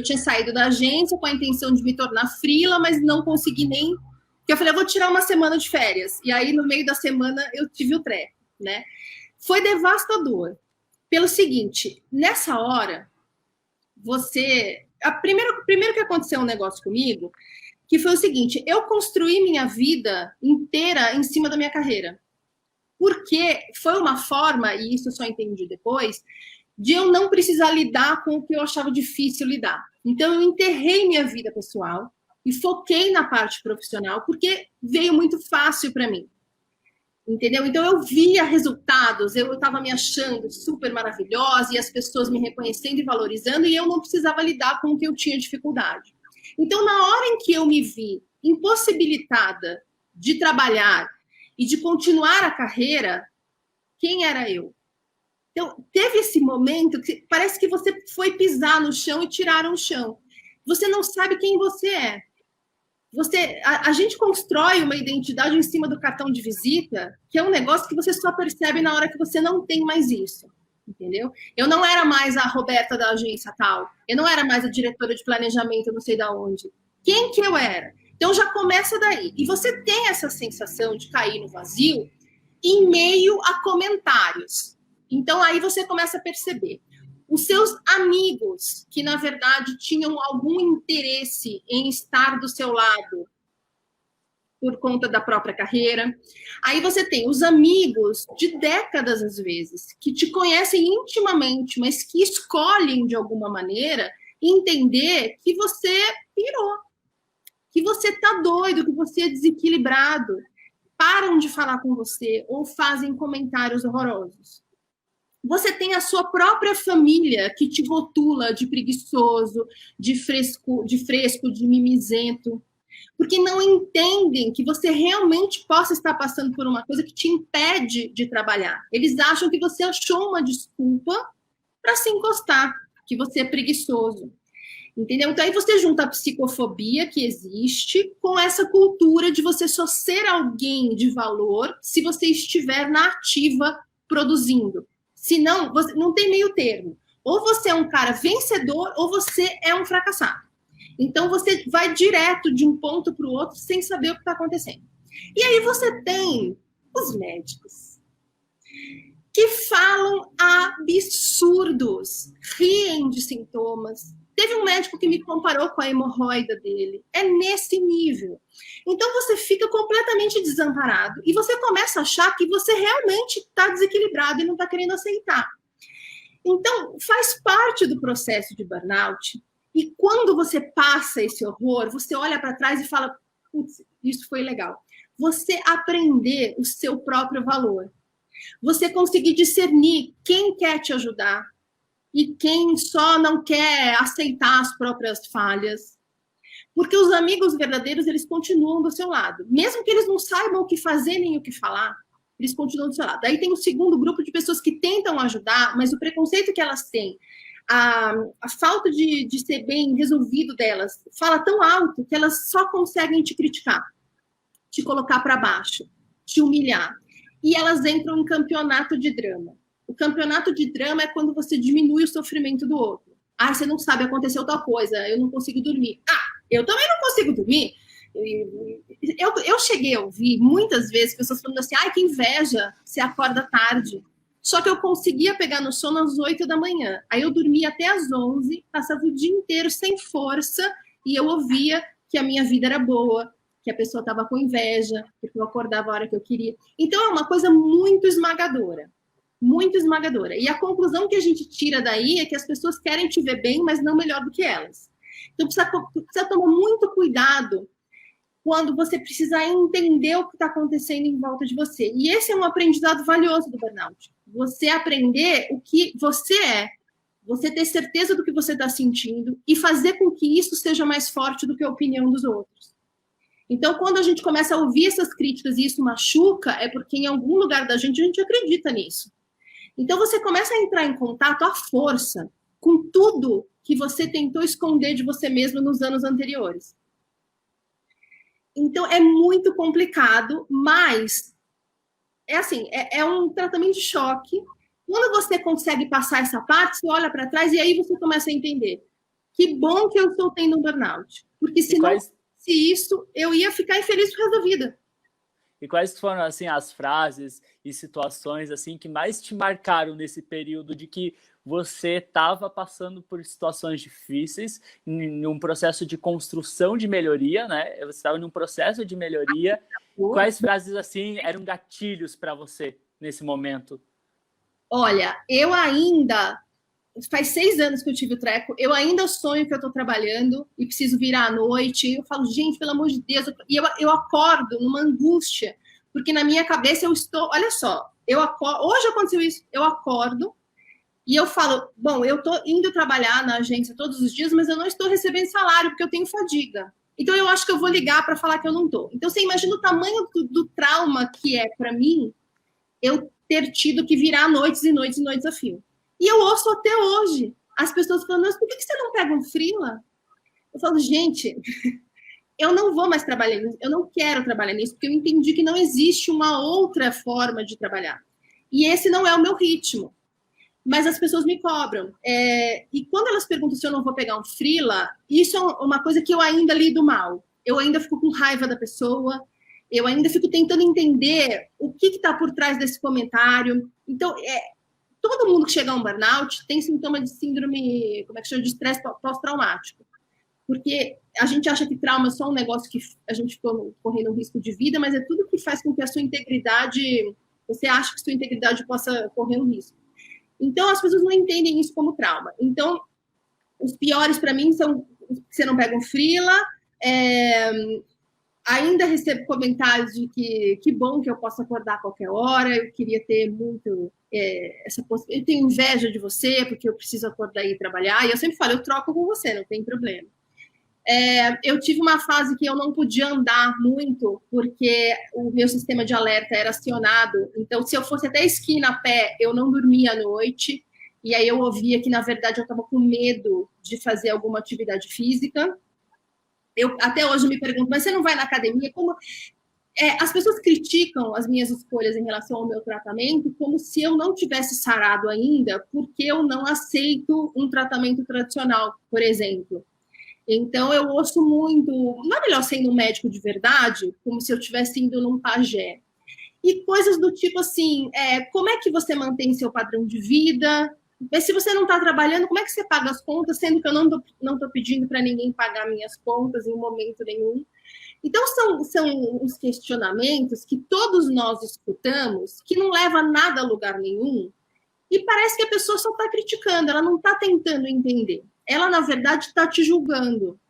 Speaker 3: tinha saído da agência com a intenção de me tornar freela, mas não consegui nem... Porque eu falei, eu vou tirar uma semana de férias. E aí, no meio da semana, eu tive o treco, né? Foi devastador. Pelo seguinte, nessa hora, primeiro que aconteceu um negócio comigo, que foi o seguinte, eu construí minha vida inteira em cima da minha carreira. Porque foi uma forma, e isso eu só entendi depois, de eu não precisar lidar com o que eu achava difícil lidar. Então, eu enterrei minha vida pessoal e foquei na parte profissional, porque veio muito fácil para mim. Entendeu? Então, eu via resultados, eu estava me achando super maravilhosa e as pessoas me reconhecendo e valorizando, e eu não precisava lidar com o que eu tinha dificuldade. Então, na hora em que eu me vi impossibilitada de trabalhar e de continuar a carreira, quem era eu? Então, teve esse momento que parece que você foi pisar no chão e tiraram o chão. Você não sabe quem você é. A gente constrói uma identidade em cima do cartão de visita, que é um negócio que você só percebe na hora que você não tem mais isso, entendeu? Eu não era mais a Roberta da agência tal, eu não era mais a diretora de planejamento, não sei de onde. Quem que eu era? Então já começa daí. E você tem essa sensação de cair no vazio em meio a comentários. Então aí você começa a perceber. Os seus amigos, que na verdade tinham algum interesse em estar do seu lado por conta da própria carreira. Aí você tem os amigos de décadas, às vezes, que te conhecem intimamente, mas que escolhem, de alguma maneira, entender que você pirou, que você está doido, que você é desequilibrado. Param de falar com você ou fazem comentários horrorosos. Você tem a sua própria família que te rotula de preguiçoso, de fresco, de mimizento, porque não entendem que você realmente possa estar passando por uma coisa que te impede de trabalhar. Eles acham que você achou uma desculpa para se encostar, que você é preguiçoso. Entendeu? Então, aí você junta a psicofobia que existe com essa cultura de você só ser alguém de valor se você estiver na ativa produzindo. Senão, você não tem meio termo. Ou você é um cara vencedor ou você é um fracassado. Então, você vai direto de um ponto para o outro sem saber o que está acontecendo. E aí você tem os médicos que falam absurdos, riem de sintomas. Teve um médico que me comparou com a hemorroida dele. É nesse nível. Então, você fica completamente desamparado e você começa a achar que você realmente está desequilibrado e não está querendo aceitar. Então, faz parte do processo de burnout. E quando você passa esse horror, você olha para trás e fala, putz, isso foi legal. Você aprender o seu próprio valor. Você conseguir discernir quem quer te ajudar e quem só não quer aceitar as próprias falhas. Porque os amigos verdadeiros, eles continuam do seu lado. Mesmo que eles não saibam o que fazer nem o que falar, eles continuam do seu lado. Aí tem um segundo grupo de pessoas que tentam ajudar, mas o preconceito que elas têm, a falta de ser bem resolvido delas, fala tão alto que elas só conseguem te criticar, te colocar para baixo, te humilhar. E elas entram em campeonato de drama. O campeonato de drama é quando você diminui o sofrimento do outro. Ah, você não sabe, aconteceu tal coisa, eu não consigo dormir. Ah, eu também não consigo dormir. Eu cheguei a ouvir muitas vezes pessoas falando assim, ai, que inveja, você acorda tarde. Só que eu conseguia pegar no sono às 8 da manhã. Aí eu dormia até às 11, passava o dia inteiro sem força e eu ouvia que a minha vida era boa, que a pessoa estava com inveja, porque eu acordava a hora que eu queria. Então é uma coisa muito esmagadora. Muito esmagadora. E a conclusão que a gente tira daí é que as pessoas querem te ver bem, mas não melhor do que elas. Então, precisa tomar muito cuidado quando você precisa entender o que está acontecendo em volta de você. E esse é um aprendizado valioso do burnout. Você aprender o que você é, você ter certeza do que você está sentindo e fazer com que isso seja mais forte do que a opinião dos outros. Então, quando a gente começa a ouvir essas críticas e isso machuca, é porque em algum lugar da gente a gente acredita nisso. Então, você começa a entrar em contato à força com tudo que você tentou esconder de você mesmo nos anos anteriores. Então, é muito complicado, mas é assim, é um tratamento de choque. Quando você consegue passar essa parte, você olha para trás e aí você começa a entender. Que bom que eu estou tendo um burnout. Porque se não fosse isso, eu ia ficar infeliz pro resto da vida.
Speaker 1: E quais foram, assim, as frases e situações, assim, que mais te marcaram nesse período de que você estava passando por situações difíceis, num processo de construção de melhoria, né? Você estava num processo de melhoria. Quais frases, assim, eram gatilhos para você nesse momento?
Speaker 3: Olha, eu ainda... Faz 6 anos que eu tive o treco, eu ainda sonho que eu estou trabalhando e preciso virar à noite. Eu falo, gente, pelo amor de Deus. E eu acordo numa angústia, porque na minha cabeça eu estou... Olha só, hoje aconteceu isso. Eu acordo e eu falo, bom, eu estou indo trabalhar na agência todos os dias, mas eu não estou recebendo salário porque eu tenho fadiga. Então eu acho que eu vou ligar para falar que eu não estou. Então você imagina o tamanho do trauma que é para mim eu ter tido que virar noites e noites e noites a fio. E eu ouço até hoje as pessoas falando, mas por que você não pega um freela? Eu falo, gente, eu não vou mais trabalhar nisso, eu não quero trabalhar nisso, porque eu entendi que não existe uma outra forma de trabalhar. E esse não é o meu ritmo. Mas as pessoas me cobram. E quando elas perguntam se eu não vou pegar um freela, isso é uma coisa que eu ainda lido mal. Eu ainda fico com raiva da pessoa, eu ainda fico tentando entender o que está por trás desse comentário. Então, todo mundo que chega a um burnout tem sintoma de síndrome, como é que chama, de estresse pós-traumático. Porque a gente acha que trauma é só um negócio que a gente ficou correndo um risco de vida, mas é tudo que faz com que a sua integridade, você acha que sua integridade possa correr um risco. Então, as pessoas não entendem isso como trauma. Então, os piores para mim são que você não pega um freela, ainda recebo comentários de que bom que eu posso acordar a qualquer hora, eu queria ter muito essa possibilidade. Eu tenho inveja de você, porque eu preciso acordar e trabalhar, e eu sempre falo, eu troco com você, não tem problema. Eu tive uma fase que eu não podia andar muito, porque o meu sistema de alerta era acionado, então se eu fosse até a esquina a pé, eu não dormia à noite, e aí eu ouvia que, na verdade, eu estava com medo de fazer alguma atividade física. Eu até hoje me pergunto, mas você não vai na academia? Como... as pessoas criticam as minhas escolhas em relação ao meu tratamento como se eu não tivesse sarado ainda, porque eu não aceito um tratamento tradicional, por exemplo. Então, eu ouço muito, não é melhor sendo um médico de verdade, como se eu estivesse indo num pajé. E coisas do tipo assim, como é que você mantém seu padrão de vida? Mas se você não está trabalhando, como é que você paga as contas, sendo que eu não estou pedindo para ninguém pagar minhas contas em momento nenhum? Então, são os questionamentos que todos nós escutamos, que não leva nada a lugar nenhum, e parece que a pessoa só está criticando, ela não está tentando entender. Ela, na verdade, está te julgando.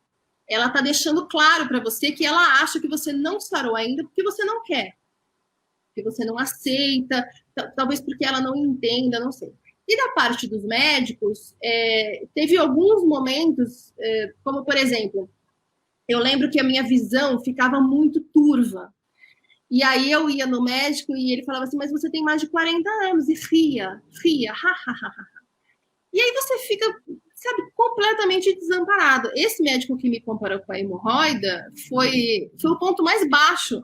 Speaker 3: Ela está deixando claro para você que ela acha que você não sarou ainda porque você não quer. Porque você não aceita, talvez porque ela não entenda, não sei. E da parte dos médicos, teve alguns momentos, como, por exemplo, eu lembro que a minha visão ficava muito turva. E aí eu ia no médico e ele falava assim, mas você tem mais de 40 anos, e ria, ha, ha, ha, ha. E aí você fica, sabe, completamente desamparado. Esse médico que me comparou com a hemorroida foi o ponto mais baixo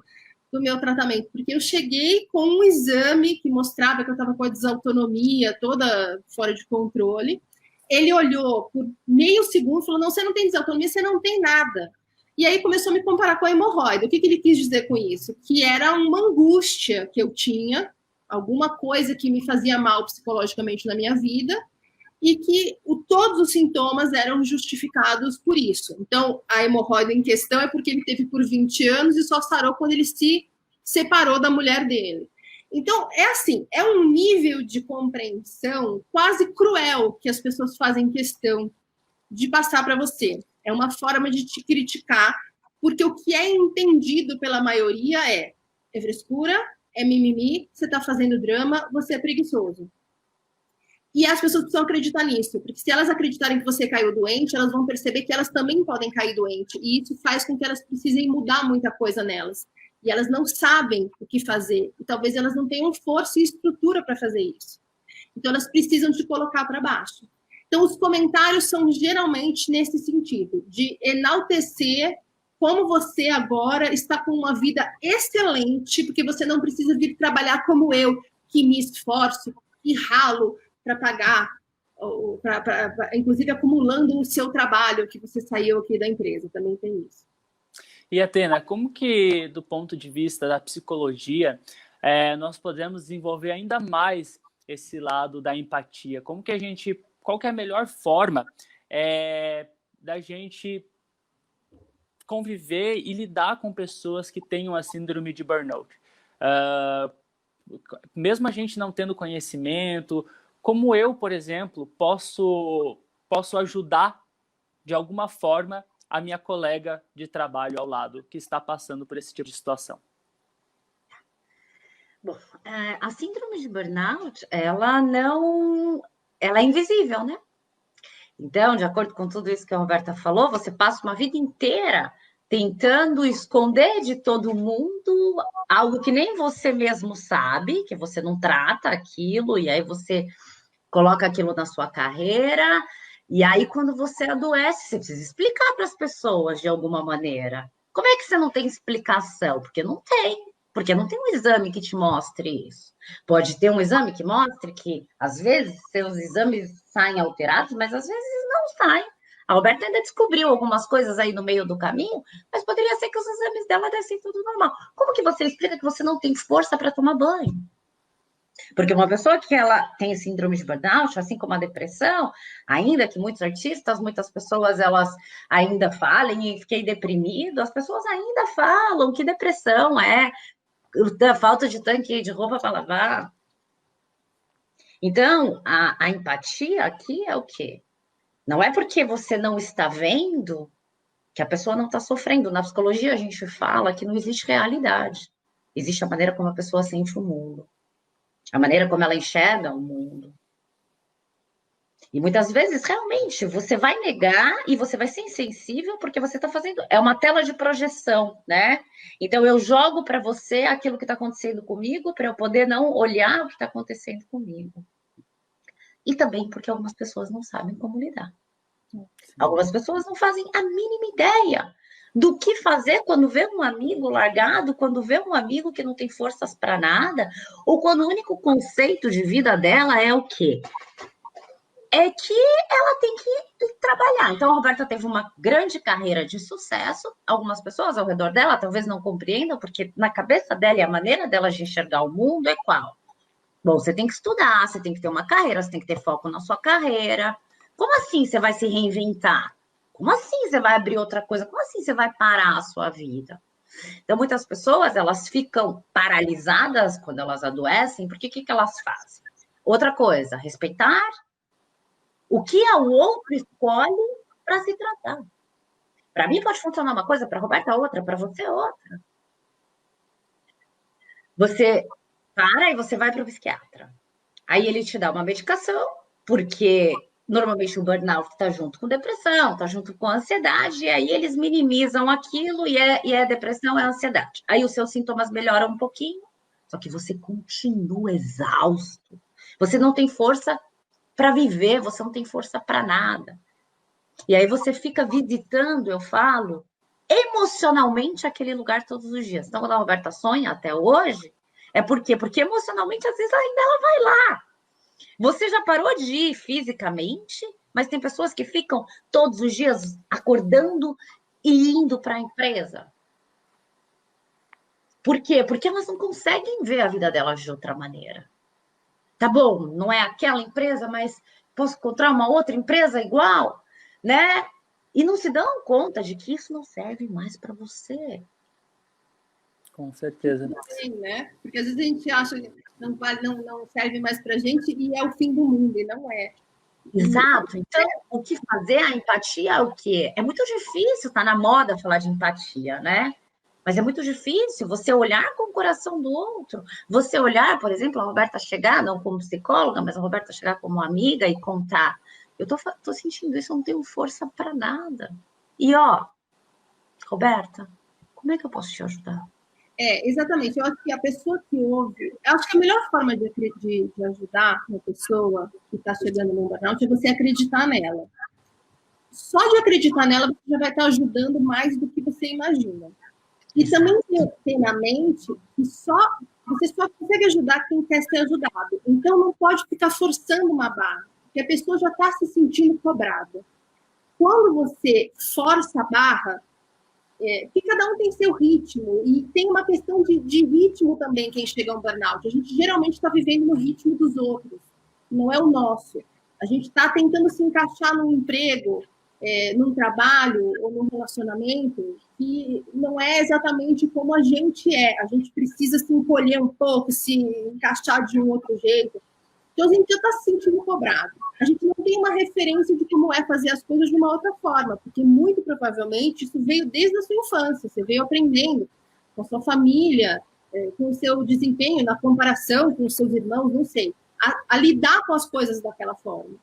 Speaker 3: do meu tratamento, porque eu cheguei com um exame que mostrava que eu estava com a desautonomia toda fora de controle. Ele olhou por meio segundo e falou, não, você não tem desautonomia, você não tem nada. E aí começou a me comparar com a hemorroida. O que ele quis dizer com isso? Que era uma angústia que eu tinha, alguma coisa que me fazia mal psicologicamente na minha vida, e que todos os sintomas eram justificados por isso. Então, a hemorroida em questão é porque ele teve por 20 anos e só sarou quando ele se separou da mulher dele. Então, assim, é um nível de compreensão quase cruel que as pessoas fazem questão de passar para você. É uma forma de te criticar, porque o que é entendido pela maioria é frescura, é mimimi, você está fazendo drama, você é preguiçoso. E as pessoas precisam acreditar nisso, porque se elas acreditarem que você caiu doente, elas vão perceber que elas também podem cair doente, e isso faz com que elas precisem mudar muita coisa nelas. E elas não sabem o que fazer, e talvez elas não tenham força e estrutura para fazer isso. Então, elas precisam te colocar para baixo. Então, os comentários são geralmente nesse sentido, de enaltecer como você agora está com uma vida excelente, porque você não precisa vir trabalhar como eu, que me esforço e ralo para pagar, inclusive acumulando o seu trabalho, que você saiu aqui da empresa, também tem isso.
Speaker 1: E, Atena, como que, do ponto de vista da psicologia, nós podemos desenvolver ainda mais esse lado da empatia? Qual que é a melhor forma da gente conviver e lidar com pessoas que tenham a síndrome de burnout? Mesmo a gente não tendo conhecimento, como eu, por exemplo, posso ajudar de alguma forma a minha colega de trabalho ao lado que está passando por esse tipo de situação?
Speaker 2: Bom, a síndrome de burnout, ela é invisível, né? Então, de acordo com tudo isso que a Roberta falou, você passa uma vida inteira tentando esconder de todo mundo algo que nem você mesmo sabe, que você não trata aquilo, e aí você coloca aquilo na sua carreira, e aí quando você adoece, você precisa explicar para as pessoas de alguma maneira. Como é que você não tem explicação? Porque não tem um exame que te mostre isso. Pode ter um exame que mostre que, às vezes, seus exames saem alterados, mas às vezes não saem. A Roberta ainda descobriu algumas coisas aí no meio do caminho, mas poderia ser que os exames dela dessem tudo normal. Como que você explica que você não tem força para tomar banho? Porque uma pessoa que ela tem síndrome de burnout, assim como a depressão, ainda que muitos artistas, muitas pessoas, elas ainda falem e fiquei deprimido, as pessoas ainda falam que depressão é a falta de tanque de roupa para lavar. Então, a empatia aqui é o quê? Não é porque você não está vendo que a pessoa não está sofrendo. Na psicologia, a gente fala que não existe realidade. Existe a maneira como a pessoa sente o mundo. A maneira como ela enxerga o mundo. E muitas vezes, realmente, você vai negar e você vai ser insensível porque você está fazendo... É uma tela de projeção, né? Então, eu jogo para você aquilo que está acontecendo comigo para eu poder não olhar o que está acontecendo comigo. E também porque algumas pessoas não sabem como lidar. Algumas pessoas não fazem a mínima ideia do que fazer quando vê um amigo largado, quando vê um amigo que não tem forças para nada, ou quando o único conceito de vida dela é o quê? É que ela tem que trabalhar. Então, a Roberta teve uma grande carreira de sucesso. Algumas pessoas ao redor dela talvez não compreendam, porque na cabeça dela e a maneira dela de enxergar o mundo é qual? Bom, você tem que estudar, você tem que ter uma carreira, você tem que ter foco na sua carreira. Como assim você vai se reinventar? Como assim você vai abrir outra coisa? Como assim você vai parar a sua vida? Então, muitas pessoas, elas ficam paralisadas quando elas adoecem, porque o que elas fazem? Outra coisa, respeitar o que o outro escolhe para se tratar. Para mim pode funcionar uma coisa, para a Roberta outra, para você outra. Você para e você vai para o psiquiatra. Aí ele te dá uma medicação, porque normalmente o burnout está junto com depressão, está junto com ansiedade, e aí eles minimizam aquilo e é depressão, é ansiedade. Aí os seus sintomas melhoram um pouquinho, só que você continua exausto. Você não tem força para viver, você não tem força para nada. E aí você fica visitando, eu falo, emocionalmente aquele lugar todos os dias. Então, quando a Roberta sonha até hoje, é por quê? Porque emocionalmente, às vezes, ainda ela vai lá. Você já parou de ir fisicamente, mas tem pessoas que ficam todos os dias acordando e indo para a empresa. Por quê? Porque elas não conseguem ver a vida delas de outra maneira. Tá bom, não é aquela empresa, mas posso encontrar uma outra empresa igual, né? E não se dão conta de que isso não serve mais para você.
Speaker 1: Com certeza.
Speaker 3: Sim, né? Porque às vezes a gente acha que não serve mais para a gente e é o fim do mundo, e não é.
Speaker 2: Exato. Então, o que fazer? A empatia é o quê? É muito difícil, tá na moda falar de empatia, né? Mas é muito difícil você olhar com o coração do outro. Você olhar, por exemplo, a Roberta chegar, não como psicóloga, mas a Roberta chegar como amiga e contar. Eu tô sentindo isso, eu não tenho força para nada. E, ó, Roberta, como é que eu posso te ajudar?
Speaker 3: Exatamente. Eu acho que a pessoa que ouve... Eu acho que a melhor forma de ajudar uma pessoa que está chegando no burnout é você acreditar nela. Só de acreditar nela, você já vai estar ajudando mais do que você imagina. E também ter na mente que você só consegue ajudar quem quer ser ajudado. Então, não pode ficar forçando uma barra, porque a pessoa já está se sentindo cobrada. Quando você força a barra, que cada um tem seu ritmo, e tem uma questão de ritmo também quem chega a um burnout. A gente geralmente está vivendo no ritmo dos outros, não é o nosso. A gente está tentando se encaixar num emprego, num trabalho ou num relacionamento que não é exatamente como a gente é. A gente precisa se encolher um pouco, se encaixar de um outro jeito. Então, a gente já está se sentindo cobrado. A gente não tem uma referência de como é fazer as coisas de uma outra forma, porque muito provavelmente isso veio desde a sua infância. Você veio aprendendo com a sua família, com o seu desempenho, na comparação com os seus irmãos, não sei, a lidar com as coisas daquela forma.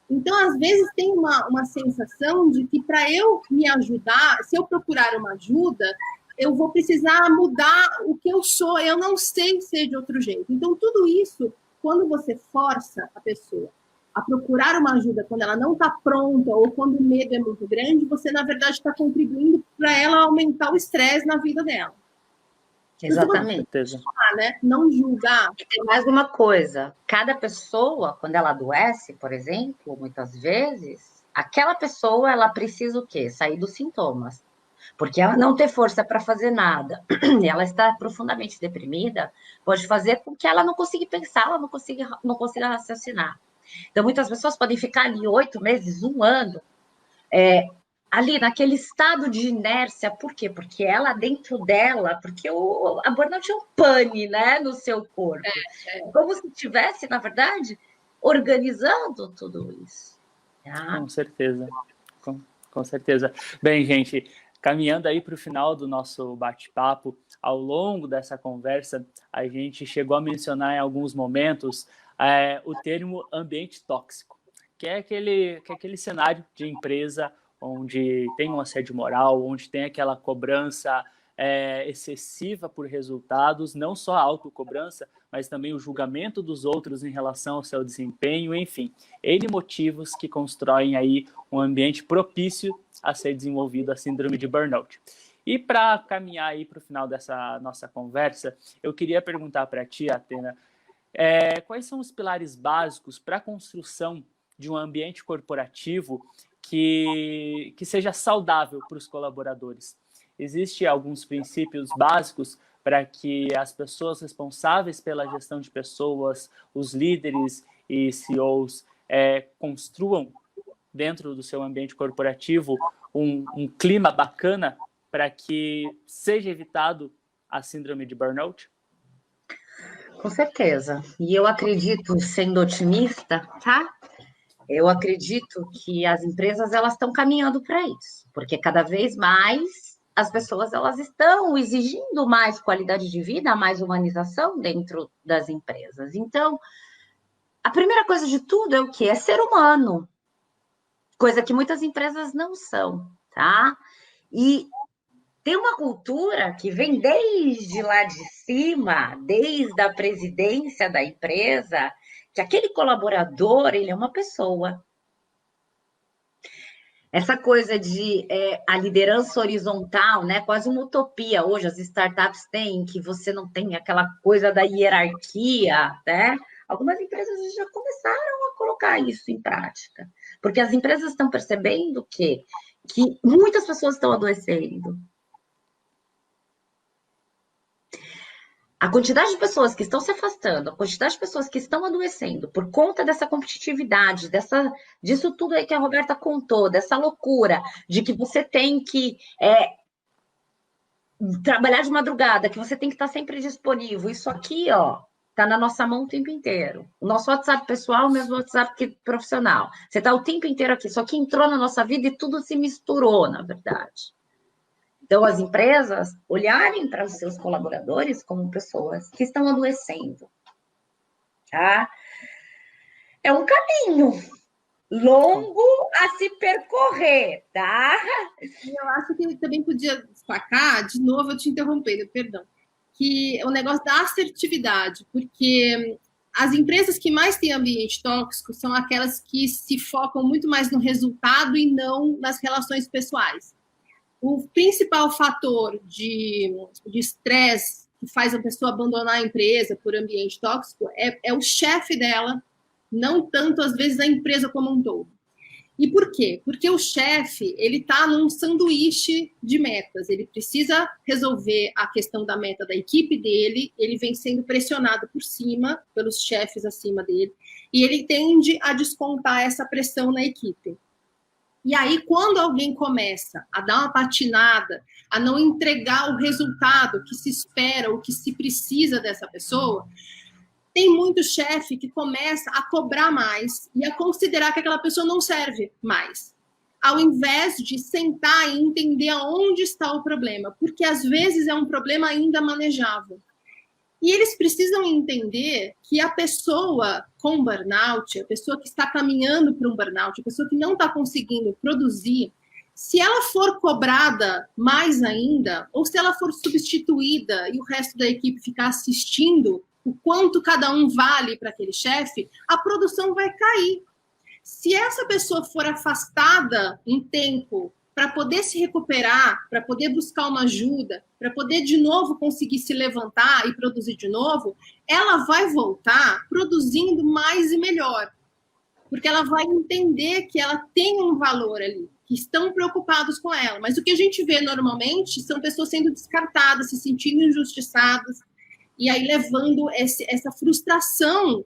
Speaker 3: Então, às vezes, tem uma sensação de que para eu me ajudar, se eu procurar uma ajuda, eu vou precisar mudar o que eu sou, eu não sei ser de outro jeito. Então, tudo isso, quando você força a pessoa a procurar uma ajuda quando ela não está pronta ou quando o medo é muito grande, você, na verdade, está contribuindo para ela aumentar o estresse na vida dela.
Speaker 2: Exatamente.
Speaker 3: Né? Não julgar.
Speaker 2: E tem mais uma coisa. Cada pessoa, quando ela adoece, por exemplo, muitas vezes, aquela pessoa, ela precisa o quê? Sair dos sintomas. Porque ela não ter força para fazer nada, ela está profundamente deprimida, pode fazer com que ela não consiga pensar, ela não consiga raciocinar. Então, muitas pessoas podem ficar ali 8 meses, 1 ano, ali naquele estado de inércia. Por quê? Porque ela, dentro dela, porque a burnout é um pane, né, no seu corpo. Como se estivesse, na verdade, organizando tudo isso.
Speaker 1: Com certeza. Com certeza. Bem, gente, caminhando aí para o final do nosso bate-papo, ao longo dessa conversa, a gente chegou a mencionar em alguns momentos o termo ambiente tóxico, que é aquele cenário de empresa onde tem um assédio moral, onde tem aquela cobrança excessiva por resultados, não só a autocobrança, mas também o julgamento dos outros em relação ao seu desempenho, enfim, N motivos que constroem aí um ambiente propício a ser desenvolvido a síndrome de burnout. E para caminhar aí para o final dessa nossa conversa, eu queria perguntar para ti, Athena, quais são os pilares básicos para a construção de um ambiente corporativo que seja saudável para os colaboradores? Existem alguns princípios básicos para que as pessoas responsáveis pela gestão de pessoas, os líderes e CEOs, construam dentro do seu ambiente corporativo um clima bacana para que seja evitado a síndrome de burnout?
Speaker 2: Com certeza. E eu acredito, sendo otimista, tá? Eu acredito que as empresas, elas estão caminhando para isso, porque cada vez mais as pessoas, elas estão exigindo mais qualidade de vida, mais humanização dentro das empresas. Então, a primeira coisa de tudo é o quê? É ser humano, coisa que muitas empresas não são, tá? E tem uma cultura que vem desde lá de cima, desde a presidência da empresa, que aquele colaborador, ele é uma pessoa. Essa coisa de a liderança horizontal, né? Quase uma utopia hoje, as startups têm, que você não tem aquela coisa da hierarquia, né? Algumas empresas já começaram a colocar isso em prática, porque as empresas estão percebendo que muitas pessoas estão adoecendo. A quantidade de pessoas que estão se afastando, a quantidade de pessoas que estão adoecendo por conta dessa competitividade, disso tudo aí que a Roberta contou, dessa loucura de que você tem que trabalhar de madrugada, que você tem que estar sempre disponível. Isso aqui, ó, tá na nossa mão o tempo inteiro. O nosso WhatsApp pessoal, o mesmo WhatsApp profissional. Você tá o tempo inteiro aqui. Isso aqui entrou na nossa vida e tudo se misturou, na verdade. Então, as empresas olharem para os seus colaboradores como pessoas que estão adoecendo, tá? É um caminho longo a se percorrer, tá?
Speaker 3: Eu acho que ele também podia destacar, de novo, eu te interrompendo, perdão. que o negócio da assertividade, porque as empresas que mais têm ambiente tóxico são aquelas que se focam muito mais no resultado e não nas relações pessoais. O principal fator de estresse que faz a pessoa abandonar a empresa por ambiente tóxico é o chefe dela, não tanto, às vezes, a empresa como um todo. E por quê? Porque o chefe, ele está num sanduíche de metas. Ele precisa resolver a questão da meta da equipe dele, ele vem sendo pressionado por cima, pelos chefes acima dele, e ele tende a descontar essa pressão na equipe. E aí, quando alguém começa a dar uma patinada, a não entregar o resultado que se espera, o que se precisa dessa pessoa, tem muito chefe que começa a cobrar mais e a considerar que aquela pessoa não serve mais, ao invés de sentar e entender aonde está o problema, porque às vezes é um problema ainda manejável. E eles precisam entender que a pessoa com burnout, a pessoa que está caminhando para um burnout, a pessoa que não está conseguindo produzir, se ela for cobrada mais ainda, ou se ela for substituída e o resto da equipe ficar assistindo o quanto cada um vale para aquele chefe, a produção vai cair. Se essa pessoa for afastada um tempo para poder se recuperar, para poder buscar uma ajuda, para poder de novo conseguir se levantar e produzir de novo, ela vai voltar produzindo mais e melhor. Porque ela vai entender que ela tem um valor ali, que estão preocupados com ela. Mas o que a gente vê normalmente são pessoas sendo descartadas, se sentindo injustiçadas, e aí levando essa frustração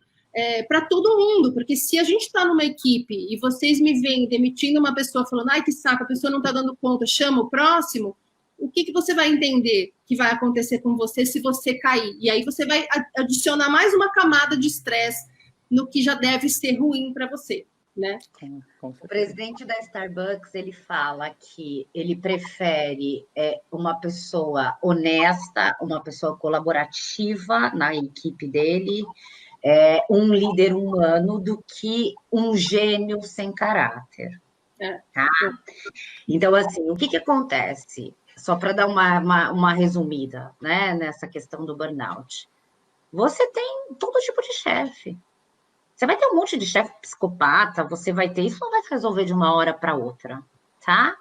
Speaker 3: para todo mundo, porque se a gente está numa equipe e vocês me veem demitindo uma pessoa, falando, ai, que saco, a pessoa não está dando conta, chama o próximo, o que você vai entender que vai acontecer com você se você cair? E aí você vai adicionar mais uma camada de estresse no que já deve ser ruim para você, né?
Speaker 2: O presidente da Starbucks, ele fala que ele prefere uma pessoa honesta, uma pessoa colaborativa na equipe dele, um líder humano, do que um gênio sem caráter. Tá? Então, assim, o que acontece? Só para dar uma resumida, né, nessa questão do burnout. Você tem todo tipo de chefe. Você vai ter um monte de chefe psicopata, você vai ter... Isso não vai se resolver de uma hora para outra, tá?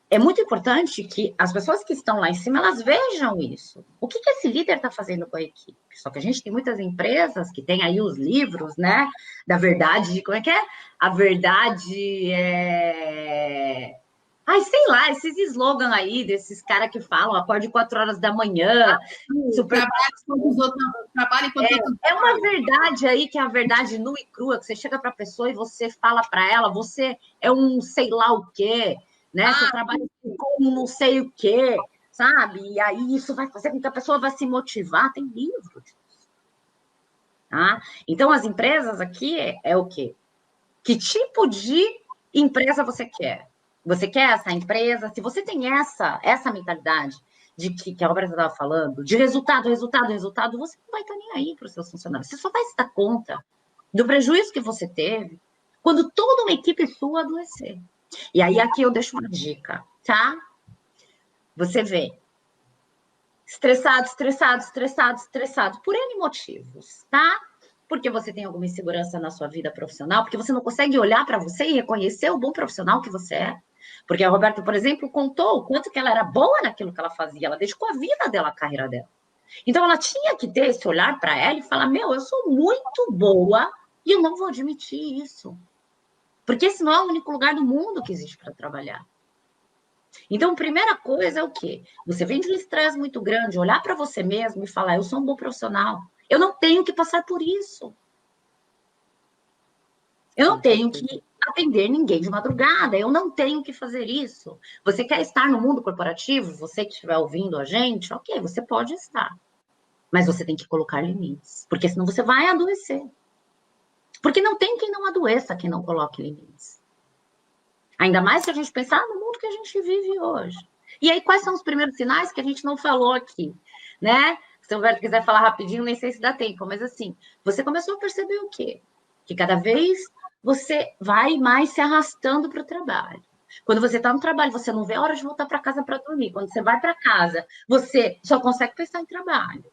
Speaker 2: É muito importante que as pessoas que estão lá em cima, elas vejam isso. O que esse líder está fazendo com a equipe? Só que a gente tem muitas empresas que tem aí os livros, né? Da verdade, como é que é? A verdade é... Ai, sei lá, esses slogans aí, desses caras que falam, acorde 4 horas da manhã.
Speaker 3: Trabalhe enquanto os outros trabalhem enquanto outros...
Speaker 2: É uma verdade aí, que é a verdade nua e crua, que você chega para a pessoa e você fala para ela, você é um sei lá o quê, né? Você trabalha com não sei o quê, sabe? E aí isso vai fazer com que a pessoa vá se motivar. Tem livro disso. Tá? Então, as empresas aqui é o quê? Que tipo de empresa você quer? Você quer essa empresa? Se você tem essa mentalidade de que a Roberta estava falando, de resultado, você não vai estar nem aí para os seus funcionários. Você só vai se dar conta do prejuízo que você teve quando toda uma equipe sua adoecer. E aí aqui eu deixo uma dica, tá? Você vê estressado, por N motivos, tá? Porque você tem alguma insegurança na sua vida profissional, porque você não consegue olhar para você e reconhecer o bom profissional que você é. Porque a Roberta, por exemplo, contou o quanto que ela era boa naquilo que ela fazia, ela dedicou a vida dela, a carreira dela. Então, ela tinha que ter esse olhar para ela e falar, eu sou muito boa e eu não vou admitir isso. Porque esse não é o único lugar do mundo que existe para trabalhar. Então, a primeira coisa é o quê? Você vem de um estresse muito grande, olhar para você mesmo e falar, eu sou um bom profissional, eu não tenho que passar por isso. Eu não tenho que atender ninguém de madrugada, eu não tenho que fazer isso. Você quer estar no mundo corporativo? Você que estiver ouvindo a gente, ok, você pode estar. Mas você tem que colocar limites, porque senão você vai adoecer. Porque não tem quem não adoeça, quem não coloque limites. Ainda mais se a gente pensar no mundo que a gente vive hoje. E aí, quais são os primeiros sinais que a gente não falou aqui, né? Se o Humberto quiser falar rapidinho, nem sei se dá tempo, mas assim, você começou a perceber o quê? Que cada vez você vai mais se arrastando para o trabalho. Quando você está no trabalho, você não vê a hora de voltar para casa para dormir. Quando você vai para casa, você só consegue pensar em trabalho.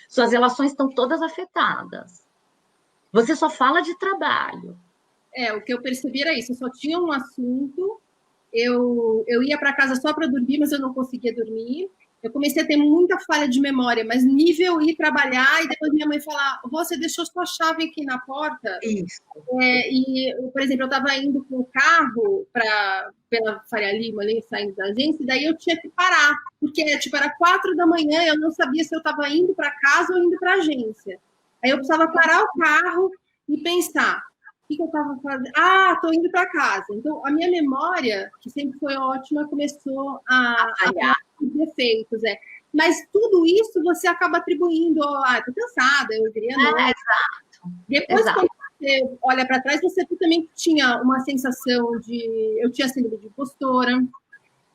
Speaker 2: Suas relações estão todas afetadas. Você só fala de trabalho.
Speaker 3: O que eu percebi era isso. Eu só tinha um assunto, eu ia para casa só para dormir, mas eu não conseguia dormir. Eu comecei a ter muita falha de memória, mas nível ir trabalhar e depois minha mãe falar, você deixou sua chave aqui na porta?
Speaker 2: Isso.
Speaker 3: Por exemplo, eu estava indo com o carro pela Faria Lima, ali, saindo da agência, e daí eu tinha que parar, porque era 4 da manhã, eu não sabia se eu estava indo para casa ou indo para a agência. Aí eu precisava parar o carro e pensar, o que eu estava fazendo? Estou indo para casa. Então, a minha memória, que sempre foi ótima, começou a defeitos, Mas tudo isso você acaba atribuindo, tô cansada, eu diria não.
Speaker 2: Exato.
Speaker 3: Depois, quando você olha para trás, você também tinha uma sensação de... Eu tinha síndrome de impostora,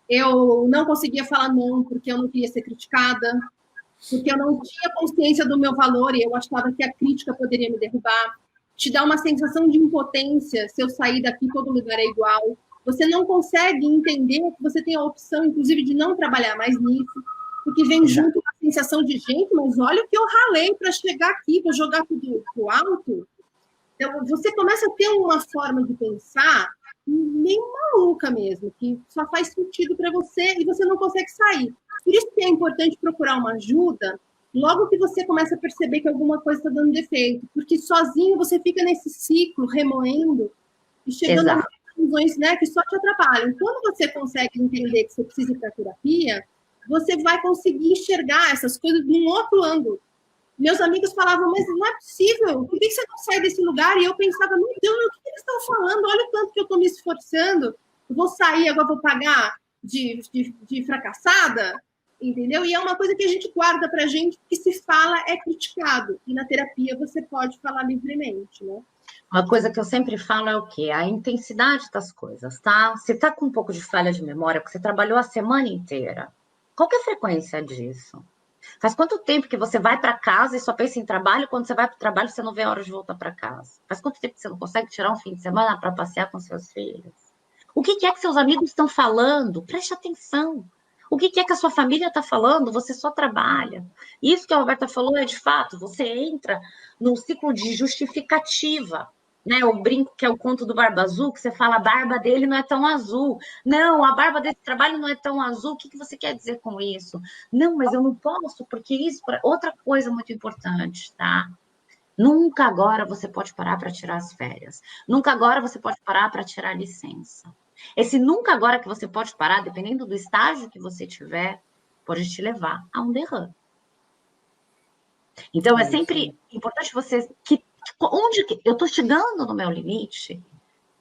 Speaker 3: eu não conseguia falar não porque eu não queria ser criticada, porque eu não tinha consciência do meu valor e eu achava que a crítica poderia me derrubar. Te dá uma sensação de impotência, se eu sair daqui, todo lugar é igual. Você não consegue entender que você tem a opção, inclusive, de não trabalhar mais nisso, porque vem junto com a sensação de, gente, mas olha o que eu ralei para chegar aqui, para jogar tudo pro alto. Então, você começa a ter uma forma de pensar meio maluca mesmo, que só faz sentido para você e você não consegue sair. Por isso que é importante procurar uma ajuda logo que você começa a perceber que alguma coisa está dando defeito, porque sozinho você fica nesse ciclo remoendo e chegando a conclusões, que só te atrapalham. Quando você consegue entender que você precisa ir para a terapia, você vai conseguir enxergar essas coisas de um outro ângulo. Meus amigos falavam, mas não é possível, por que você não sai desse lugar? E eu pensava, meu Deus, o que eles estão falando? Olha o tanto que eu estou me esforçando, eu vou sair, agora vou pagar de fracassada, entendeu? E é uma coisa que a gente guarda pra gente, que se fala é criticado, e na terapia você pode falar livremente, né?
Speaker 2: Uma coisa que eu sempre falo é o quê? A intensidade das coisas, tá? Você tá com um pouco de falha de memória, porque você trabalhou a semana inteira. Qual que é a frequência disso? Faz quanto tempo que você vai para casa e só pensa em trabalho? Quando você vai para o trabalho, você não vê a hora de voltar para casa? Faz quanto tempo que você não consegue tirar um fim de semana para passear com seus filhos? O que é que seus amigos estão falando? Preste atenção. O que é que a sua família está falando? Você só trabalha. Isso que a Roberta falou é de fato. Você entra num ciclo de justificativa. Né, o brinco que é o conto do Barba Azul, que você fala a barba dele não é tão azul. Não, a barba desse trabalho não é tão azul. O que você quer dizer com isso? Não, mas eu não posso, porque isso... Outra coisa muito importante, tá? Nunca agora você pode parar para tirar as férias. Nunca agora você pode parar para tirar a licença. Esse nunca agora que você pode parar, dependendo do estágio que você tiver, pode te levar a um derrame. Então, é sempre importante você... Onde eu estou chegando no meu limite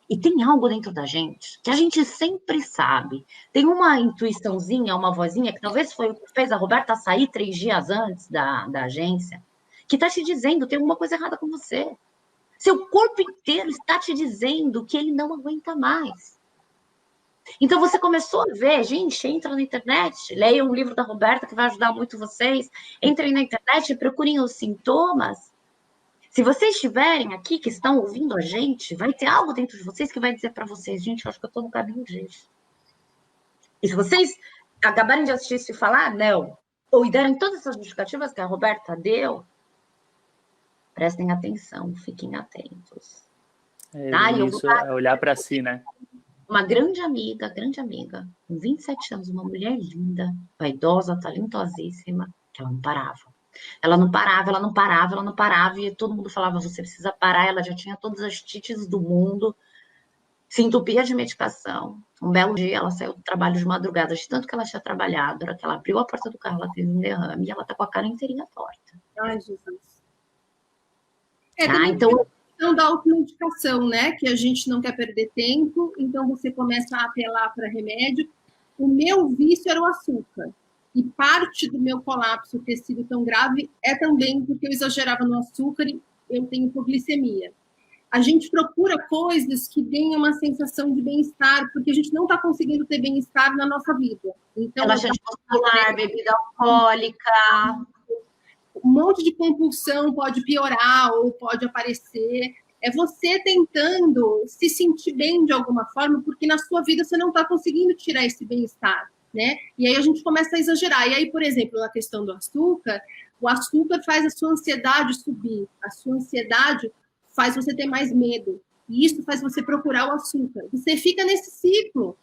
Speaker 2: e tem algo dentro da gente que a gente sempre sabe. Tem uma intuiçãozinha, uma vozinha, que talvez foi o que fez a Roberta sair 3 dias antes da agência, que está te dizendo, tem alguma coisa errada com você. Seu corpo inteiro está te dizendo que ele não aguenta mais. Então, você começou a ver, gente, entra na internet, leia um livro da Roberta que vai ajudar muito vocês, entrem na internet e procurem os sintomas. Se vocês estiverem aqui, que estão ouvindo a gente, vai ter algo dentro de vocês que vai dizer para vocês, gente, eu acho que eu estou no caminho disso. E se vocês acabarem de assistir isso e falar, não, ou derem todas essas justificativas que a Roberta deu, prestem atenção, fiquem atentos.
Speaker 1: Isso é olhar para si, né?
Speaker 2: Uma grande amiga, com 27 anos, uma mulher linda, vaidosa, talentosíssima, que ela não parava. Ela não parava, e todo mundo falava, você precisa parar, ela já tinha todas as tites do mundo, se entupia de medicação. Um belo dia, ela saiu do trabalho de madrugada, de tanto que ela tinha trabalhado, na hora que ela abriu a porta do carro, ela teve um derrame, e ela tá com a cara inteirinha torta.
Speaker 3: Ai, Jesus.
Speaker 2: Então...
Speaker 3: da automedicação, né? Que a gente não quer perder tempo, então você começa a apelar para remédio. O meu vício era o açúcar. E parte do meu colapso ter sido tão grave é também porque eu exagerava no açúcar e eu tenho hipoglicemia. A gente procura coisas que deem uma sensação de bem-estar, porque a gente não está conseguindo ter bem-estar na nossa vida. Então,
Speaker 2: relaxante muscular, bebida alcoólica...
Speaker 3: Um monte de compulsão pode piorar ou pode aparecer. É você tentando se sentir bem de alguma forma, porque na sua vida você não está conseguindo tirar esse bem-estar, né? E aí a gente começa a exagerar. E aí, por exemplo, na questão do açúcar, o açúcar faz a sua ansiedade subir. A sua ansiedade faz você ter mais medo. E isso faz você procurar o açúcar. Você fica nesse ciclo.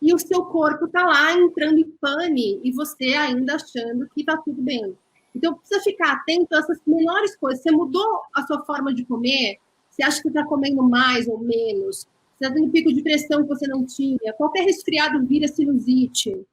Speaker 3: E o seu corpo está lá entrando em pane e você ainda achando que está tudo bem. Então, precisa ficar atento a essas menores coisas. Você mudou a sua forma de comer? Você acha que está comendo mais ou menos? Você está tendo pico de pressão que você não tinha? Qualquer resfriado vira sinusite.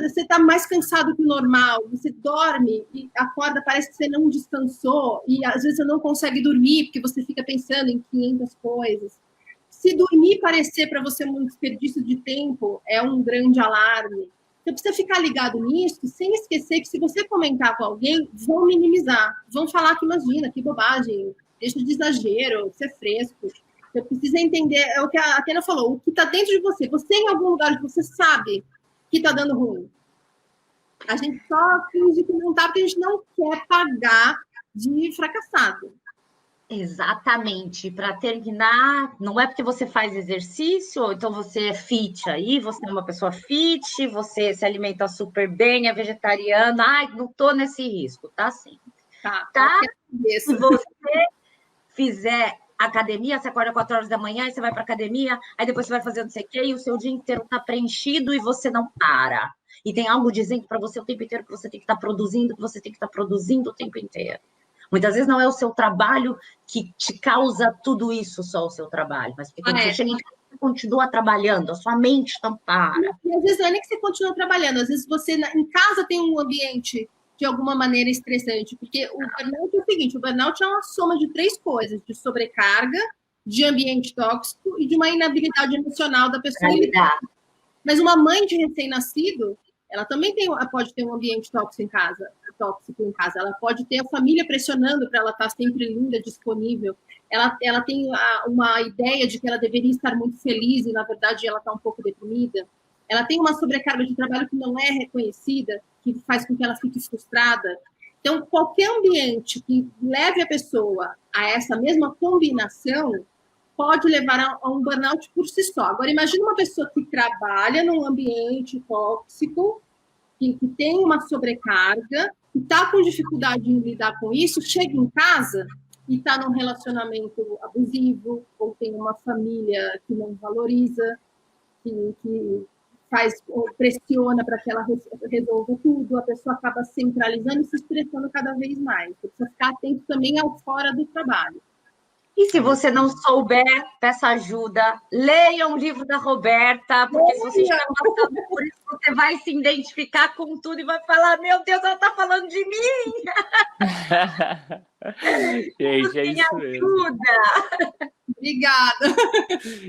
Speaker 3: Você está mais cansado que o normal. Você dorme e acorda, parece que você não descansou. E às vezes você não consegue dormir porque você fica pensando em 500 coisas. Se dormir parecer para você um desperdício de tempo, é um grande alarme. Você precisa ficar ligado nisso, sem esquecer que se você comentar com alguém, vão minimizar. Vão falar que imagina, que bobagem, deixa de exagero, ser fresco. Você precisa entender, é o que a Atena falou, o que está dentro de você. Você em algum lugar que você sabe que está dando ruim. A gente só finge que não está, porque a gente não quer pagar de fracassado.
Speaker 2: Exatamente. Para terminar, não é porque você faz exercício, ou então você é fit aí, você é uma pessoa fit, você se alimenta super bem, é vegetariana, ai, não tô nesse risco, tá sim. Tá? Se você fizer academia, você acorda 4 horas da manhã, e você vai para academia, aí depois você vai fazer não sei o quê, e o seu dia inteiro tá preenchido e você não para. E tem algo dizendo para você o tempo inteiro que você tem que estar produzindo, que você tem que estar produzindo o tempo inteiro. Muitas vezes não é o seu trabalho que te causa tudo isso, só o seu trabalho. Mas porque quando você chega em casa, você continua trabalhando, a sua mente não para.
Speaker 3: E às vezes não é nem que você continua trabalhando, às vezes você em casa tem um ambiente de alguma maneira estressante, porque o burnout é o seguinte, o burnout é uma soma de 3 coisas, de sobrecarga, de ambiente tóxico e de uma inabilidade emocional da pessoa. Mas uma mãe de recém-nascido, ela também pode ter um ambiente tóxico em casa. Ela pode ter a família pressionando para ela estar sempre linda, disponível. Ela tem uma ideia de que ela deveria estar muito feliz e, na verdade, ela está um pouco deprimida. Ela tem uma sobrecarga de trabalho que não é reconhecida, que faz com que ela fique frustrada. Então, qualquer ambiente que leve a pessoa a essa mesma combinação pode levar a um burnout por si só. Agora, imagine uma pessoa que trabalha num ambiente tóxico, que tem uma sobrecarga, que está com dificuldade em lidar com isso, chega em casa e está num relacionamento abusivo, ou tem uma família que não valoriza, que pressiona para que ela resolva tudo, a pessoa acaba centralizando e se estressando cada vez mais. Você precisa ficar atento também ao fora do trabalho.
Speaker 2: E se você não souber, peça ajuda, leia um livro da Roberta, porque se você estiver passando por isso, você vai se identificar com tudo e vai falar, meu Deus, ela está falando de mim!
Speaker 1: Gente, é isso mesmo.
Speaker 3: Obrigada!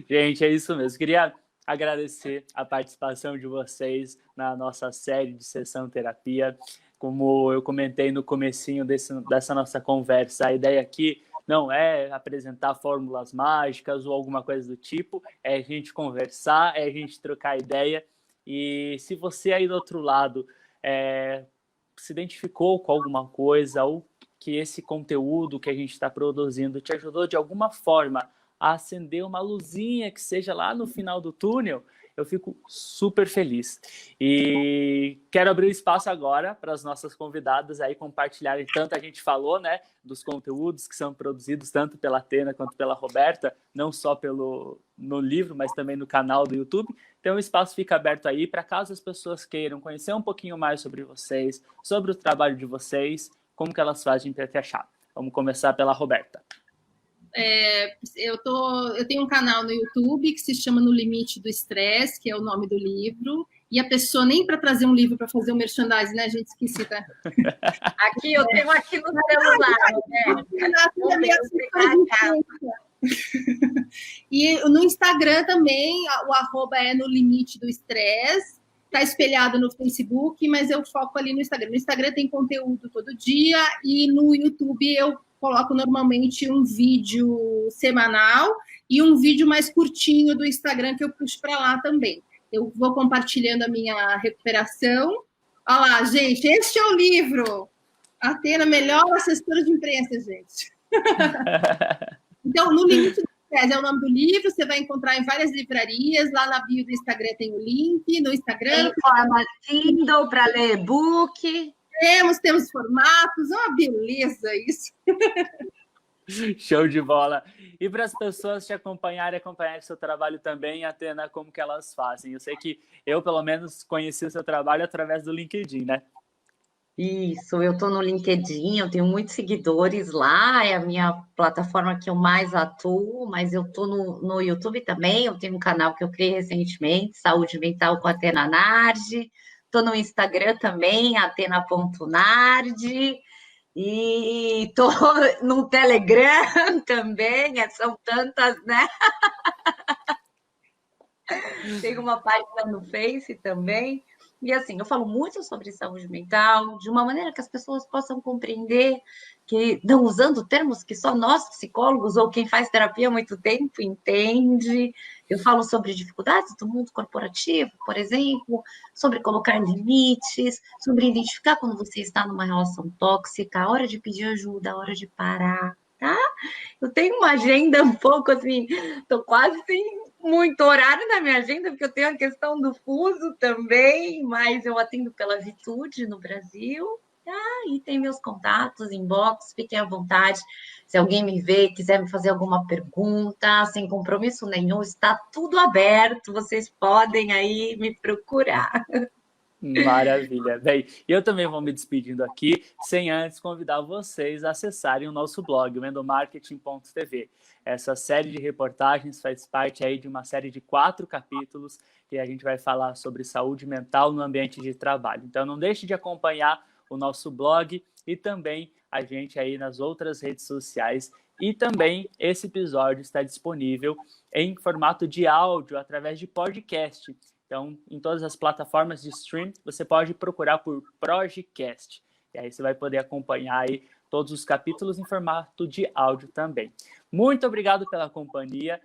Speaker 1: Gente, é isso mesmo. Queria agradecer a participação de vocês na nossa série de Sessão Terapia. Como eu comentei no comecinho dessa nossa conversa, a ideia aqui não é apresentar fórmulas mágicas ou alguma coisa do tipo, é a gente conversar, é a gente trocar ideia. E se você aí do outro lado se identificou com alguma coisa ou que esse conteúdo que a gente está produzindo te ajudou de alguma forma a acender uma luzinha que seja lá no final do túnel, eu fico super feliz. E quero abrir espaço agora para as nossas convidadas aí compartilharem, tanto a gente falou, né, dos conteúdos que são produzidos tanto pela Atena quanto pela Roberta, não só no livro, mas também no canal do YouTube. Então o espaço fica aberto aí para caso as pessoas queiram conhecer um pouquinho mais sobre vocês, sobre o trabalho de vocês, como que elas fazem para te achar. Vamos começar pela Roberta.
Speaker 3: Eu tenho um canal no YouTube que se chama No Limite do Estresse, que é o nome do livro, e a pessoa nem para trazer um livro para fazer um merchandising, né, gente? Esqueci, tá?
Speaker 2: Aqui, eu tenho aqui no celular, né?
Speaker 3: E no Instagram também, o arroba é No Limite do Estresse, está espelhado no Facebook, mas eu foco ali no Instagram. No Instagram tem conteúdo todo dia, e no YouTube eu coloco normalmente um vídeo semanal e um vídeo mais curtinho do Instagram que eu puxo para lá também. Eu vou compartilhando a minha recuperação. Olha lá, gente, este é o livro. Atena, melhor assessora de imprensa, gente. Então, No Limite dos Pés é o nome do livro, você vai encontrar em várias livrarias, lá na bio do Instagram tem o link, no Instagram.
Speaker 2: Tem forma Kindle para ler e-book.
Speaker 3: Temos formatos, é uma beleza isso.
Speaker 1: Show de bola. E para as pessoas te acompanharem seu trabalho também, Athena, como que elas fazem? Eu sei que eu, pelo menos, conheci o seu trabalho através do LinkedIn, né?
Speaker 2: Isso, eu estou no LinkedIn, eu tenho muitos seguidores lá, é a minha plataforma que eu mais atuo, mas eu estou no YouTube também, eu tenho um canal que eu criei recentemente, Saúde Mental com a Athena Nardi, estou no Instagram também, atena.nardi, e estou no Telegram também, são tantas, né? Tem uma página no Face também. E assim, eu falo muito sobre saúde mental, de uma maneira que as pessoas possam compreender, que não usando termos que só nós, psicólogos, ou quem faz terapia há muito tempo, entende. Eu falo sobre dificuldades do mundo corporativo, por exemplo, sobre colocar limites, sobre identificar quando você está numa relação tóxica, a hora de pedir ajuda, a hora de parar, tá? Eu tenho uma agenda um pouco assim, estou quase sem muito horário na minha agenda, porque eu tenho a questão do fuso também, mas eu atendo pela Vitude no Brasil. E tem meus contatos, inbox, fiquem à vontade. Se alguém me vê, quiser me fazer alguma pergunta, sem compromisso nenhum, está tudo aberto, vocês podem aí me procurar.
Speaker 1: Maravilha. Bem, eu também vou me despedindo aqui, sem antes convidar vocês a acessarem o nosso blog, o endomarketing.tv. Essa série de reportagens faz parte aí de uma série de 4 capítulos que a gente vai falar sobre saúde mental no ambiente de trabalho. Então, não deixe de acompanhar o nosso blog e também a gente aí nas outras redes sociais. E também esse episódio está disponível em formato de áudio através de podcast. Então, em todas as plataformas de stream, você pode procurar por Projecast. E aí você vai poder acompanhar aí todos os capítulos em formato de áudio também. Muito obrigado pela companhia.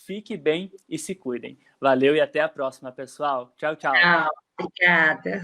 Speaker 1: Fique bem e se cuidem. Valeu e até a próxima, pessoal. Tchau, tchau.
Speaker 2: Tchau, obrigada.